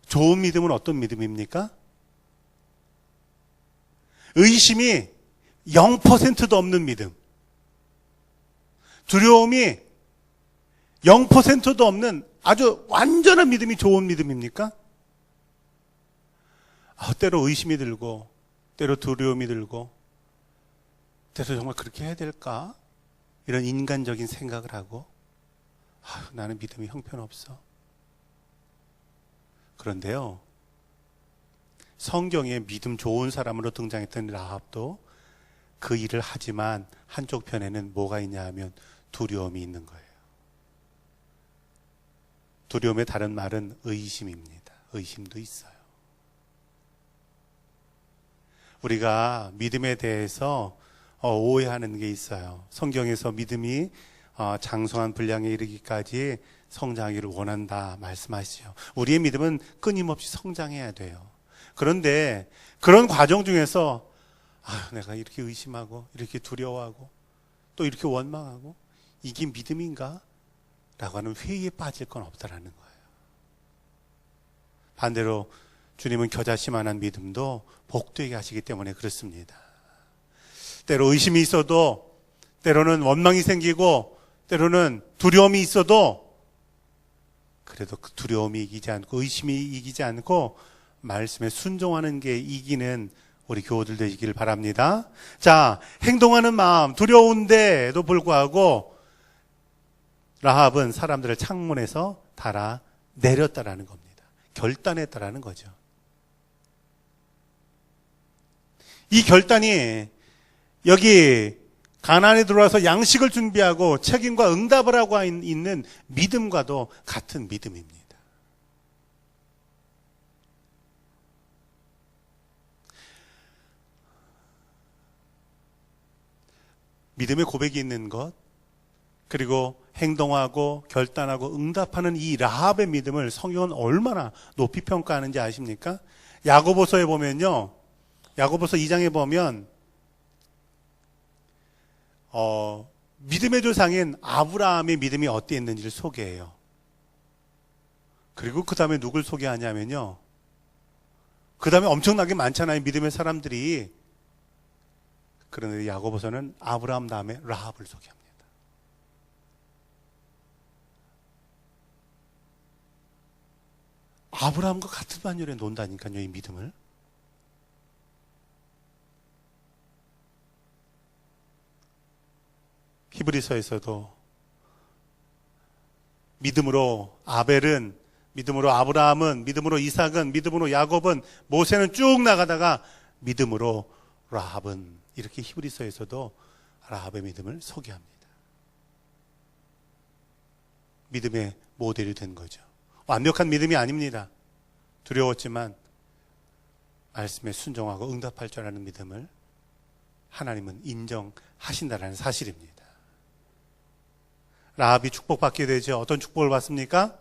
좋은 믿음은 어떤 믿음입니까? 의심이 0%도 없는 믿음. 두려움이 0%도 없는 아주 완전한 믿음이 좋은 믿음입니까? 때로 의심이 들고, 때로 두려움이 들고, 때로 정말 그렇게 해야 될까? 이런 인간적인 생각을 하고, 나는 믿음이 형편없어. 그런데요, 성경에 믿음 좋은 사람으로 등장했던 라합도 그 일을 하지만 한쪽 편에는 뭐가 있냐 하면 두려움이 있는 거예요. 두려움의 다른 말은 의심입니다. 의심도 있어요. 우리가 믿음에 대해서 오해하는 게 있어요. 성경에서 믿음이 장성한 분량에 이르기까지 성장하기를 원한다 말씀하시죠. 우리의 믿음은 끊임없이 성장해야 돼요. 그런데 그런 과정 중에서 내가 이렇게 의심하고 이렇게 두려워하고 또 이렇게 원망하고 이게 믿음인가? 라고 하는 회의에 빠질 건 없다라는 거예요. 반대로 주님은 겨자씨만한 믿음도 복되게 하시기 때문에 그렇습니다. 때로 의심이 있어도, 때로는 원망이 생기고, 때로는 두려움이 있어도 그래도 그 두려움이 이기지 않고 의심이 이기지 않고 말씀에 순종하는 게 이기는 우리 교우들 되시길 바랍니다. 자, 행동하는 마음 두려운데도 불구하고 라합은 사람들을 창문에서 달아 내렸다라는 겁니다. 결단했다라는 거죠. 이 결단이 여기 가나안에 들어와서 양식을 준비하고 책임과 응답을 하고 있는 믿음과도 같은 믿음입니다. 믿음의 고백이 있는 것, 그리고 행동하고 결단하고 응답하는 이 라합의 믿음을 성경은 얼마나 높이 평가하는지 아십니까? 야고보서에 보면요, 야고보서 2장에 보면 믿음의 조상인 아브라함의 믿음이 어땠는지를 소개해요. 그리고 그 다음에 누굴 소개하냐면요, 그 다음에 엄청나게 많잖아요, 믿음의 사람들이. 그런데 야고보서는 아브라함 다음에 라합을 소개합니다. 아브라함과 같은 반열에 논다니까요, 이 믿음을. 히브리서에서도 믿음으로 아벨은, 믿음으로 아브라함은, 믿음으로 이삭은, 믿음으로 야곱은, 모세는 쭉 나가다가 믿음으로 라합은, 이렇게 히브리서에서도 라합의 믿음을 소개합니다. 믿음의 모델이 된 거죠. 완벽한 믿음이 아닙니다. 두려웠지만 말씀에 순종하고 응답할 줄 아는 믿음을 하나님은 인정하신다는 사실입니다. 라합이 축복받게 되죠. 어떤 축복을 받습니까?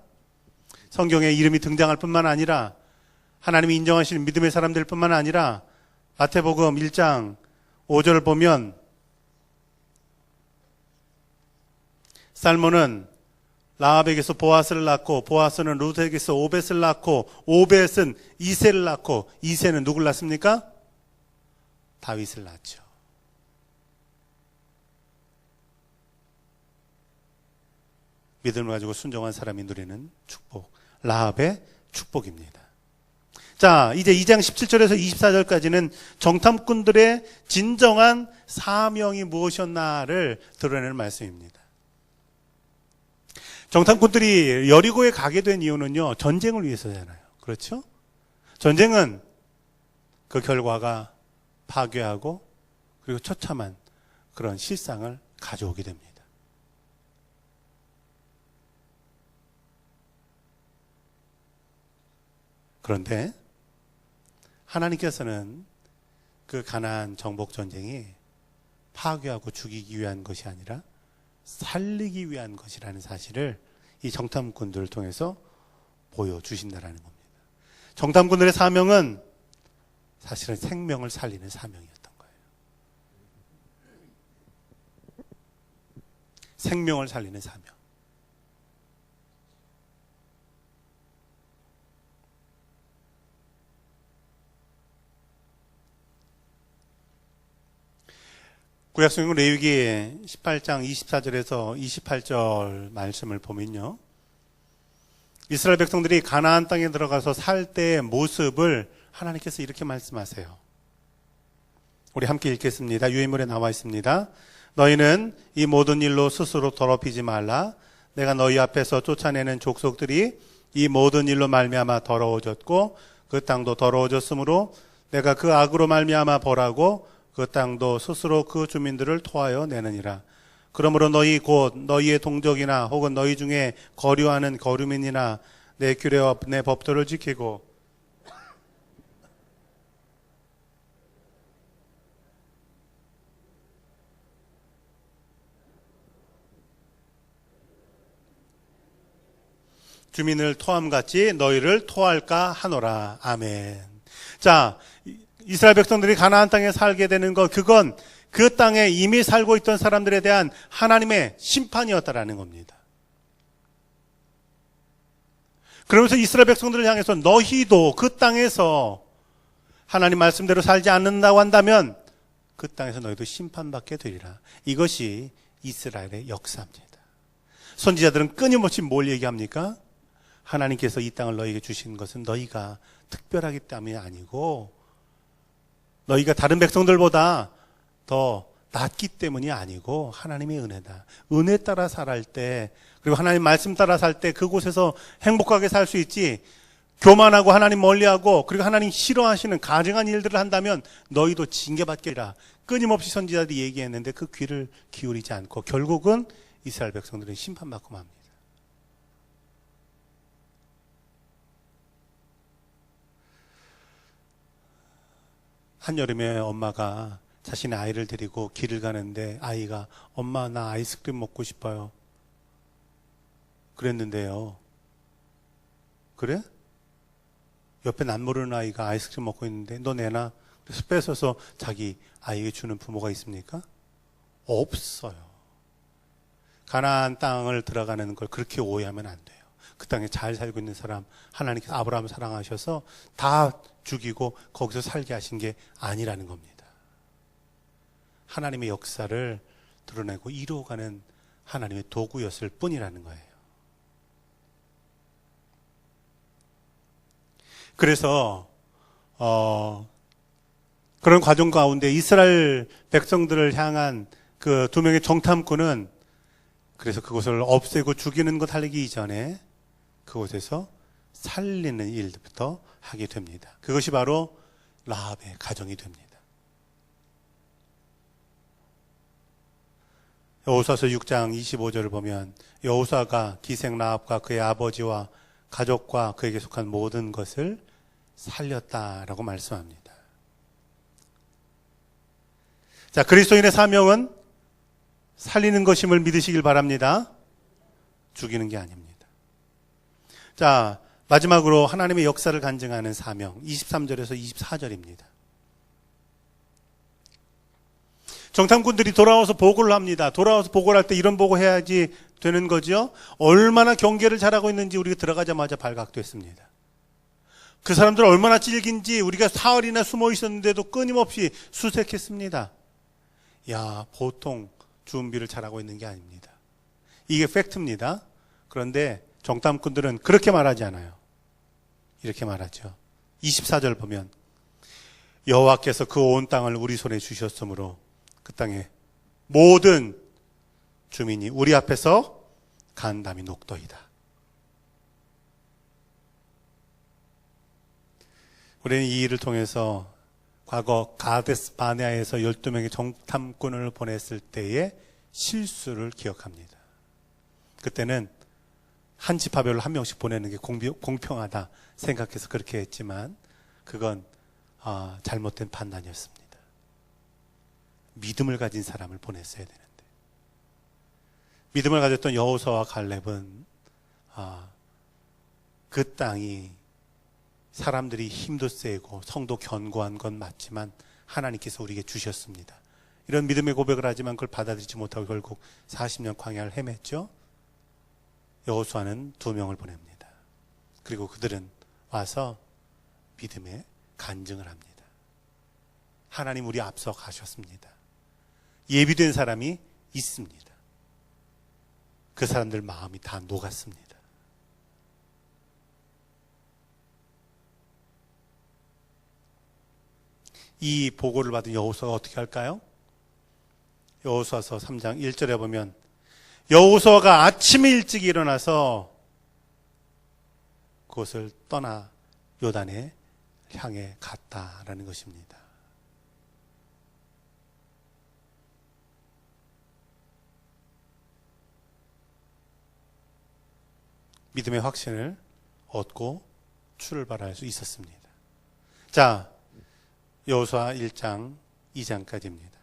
성경에 이름이 등장할 뿐만 아니라 하나님이 인정하시는 믿음의 사람들 뿐만 아니라 마태복음 1장 5절을 보면 살몬은 라합에게서 보아스를 낳고, 보아스는 룻에게서 오벳을 낳고, 오벳은 이새를 낳고, 이새는 누굴 낳습니까? 다윗을 낳죠. 믿음을 가지고 순종한 사람이 누리는 축복, 라합의 축복입니다. 자, 이제 2장 17절에서 24절까지는 정탐꾼들의 진정한 사명이 무엇이었나를 드러내는 말씀입니다. 정탐꾼들이 여리고에 가게 된 이유는요, 전쟁을 위해서잖아요. 그렇죠? 전쟁은 그 결과가 파괴하고 그리고 처참한 그런 실상을 가져오게 됩니다. 그런데 하나님께서는 그 가나안 정복 전쟁이 파괴하고 죽이기 위한 것이 아니라 살리기 위한 것이라는 사실을 이 정탐꾼들을 통해서 보여주신다라는 겁니다. 정탐꾼들의 사명은 사실은 생명을 살리는 사명이었던 거예요. 생명을 살리는 사명. 구약성경 레위기 18장 24절에서 28절 말씀을 보면요, 이스라엘 백성들이 가나안 땅에 들어가서 살 때의 모습을 하나님께서 이렇게 말씀하세요. 우리 함께 읽겠습니다. 유인물에 나와 있습니다. 너희는 이 모든 일로 스스로 더럽히지 말라. 내가 너희 앞에서 쫓아내는 족속들이 이 모든 일로 말미암아 더러워졌고 그 땅도 더러워졌으므로 내가 그 악으로 말미암아 벌하고 그 땅도 스스로 그 주민들을 토하여 내느니라. 그러므로 너희 곧 너희의 동족이나 혹은 너희 중에 거류하는 거류민이나 내 규례와 내 법도를 지키고 주민을 토함같이 너희를 토할까 하노라. 아멘. 자, 이스라엘 백성들이 가나안 땅에 살게 되는 것, 그건 그 땅에 이미 살고 있던 사람들에 대한 하나님의 심판이었다라는 겁니다. 그러면서 이스라엘 백성들을 향해서 너희도 그 땅에서 하나님 말씀대로 살지 않는다고 한다면 그 땅에서 너희도 심판받게 되리라. 이것이 이스라엘의 역사입니다. 선지자들은 끊임없이 뭘 얘기합니까? 하나님께서 이 땅을 너희에게 주신 것은 너희가 특별하기 때문이 아니고 너희가 다른 백성들보다 더 낫기 때문이 아니고 하나님의 은혜다. 은혜 따라 살할 때, 그리고 하나님 말씀 따라 살 때 그곳에서 행복하게 살 수 있지, 교만하고 하나님 멀리하고 그리고 하나님 싫어하시는 가증한 일들을 한다면 너희도 징계받게라. 끊임없이 선지자들이 얘기했는데 그 귀를 기울이지 않고 결국은 이스라엘 백성들은 심판받고 맙니다. 한여름에 엄마가 자신의 아이를 데리고 길을 가는데 아이가 엄마 나 아이스크림 먹고 싶어요. 그랬는데요. 그래? 옆에 난 모르는 아이가 아이스크림 먹고 있는데 너 내놔. 그래서 뺏어서 자기 아이에게 주는 부모가 있습니까? 없어요. 가나안 땅을 들어가는 걸 그렇게 오해하면 안 돼요. 그 땅에 잘 살고 있는 사람 하나님께서 아브라함을 사랑하셔서 다 죽이고 거기서 살게 하신 게 아니라는 겁니다. 하나님의 역사를 드러내고 이루어가는 하나님의 도구였을 뿐이라는 거예요. 그래서 그런 과정 가운데 이스라엘 백성들을 향한 그 두 명의 정탐꾼은 그래서 그곳을 없애고 죽이는 것 하기 이전에 그곳에서 살리는 일부터 하게 됩니다. 그것이 바로 라합의 가정이 됩니다. 여호수아서 6장 25절을 보면 여호수아가 기생 라합과 그의 아버지와 가족과 그에게 속한 모든 것을 살렸다라고 말씀합니다. 자, 그리스도인의 사명은 살리는 것임을 믿으시길 바랍니다. 죽이는 게 아닙니다. 자, 마지막으로 하나님의 역사를 간증하는 사명 23절에서 24절입니다. 정탐꾼들이 돌아와서 보고를 합니다. 돌아와서 보고를 할 때 이런 보고해야지 되는 거죠. 얼마나 경계를 잘하고 있는지 우리가 들어가자마자 발각됐습니다. 그 사람들 얼마나 찔긴지 우리가 사흘이나 숨어 있었는데도 끊임없이 수색했습니다. 야, 보통 준비를 잘하고 있는 게 아닙니다. 이게 팩트입니다. 그런데 정탐꾼들은 그렇게 말하지 않아요. 이렇게 말하죠. 24절 보면 여호와께서 그 온 땅을 우리 손에 주셨으므로 그 땅의 모든 주민이 우리 앞에서 간담이 녹더이다. 우리는 이 일을 통해서 과거 가데스 바네아에서 12명의 정탐꾼을 보냈을 때의 실수를 기억합니다. 그때는 한 지파별로 한 명씩 보내는 게 공평하다 생각해서 그렇게 했지만 그건 잘못된 판단이었습니다. 믿음을 가진 사람을 보냈어야 되는데 믿음을 가졌던 여호수아와 갈렙은 그 땅이 사람들이 힘도 세고 성도 견고한 건 맞지만 하나님께서 우리에게 주셨습니다. 이런 믿음의 고백을 하지만 그걸 받아들이지 못하고 결국 40년 광야를 헤맸죠. 여호수아는 2명을 보냅니다. 그리고 그들은 와서 믿음의 간증을 합니다. 하나님 우리 앞서 가셨습니다. 예비된 사람이 있습니다. 그 사람들 마음이 다 녹았습니다. 이 보고를 받은 여호수아가 어떻게 할까요? 여호수아서 3장 1절에 보면 여호수아가 아침에 일찍 일어나서 그것을 떠나 요단에 향해 갔다라는 것입니다. 믿음의 확신을 얻고 출발할 수 있었습니다. 자, 여호수아 1장 2장까지입니다.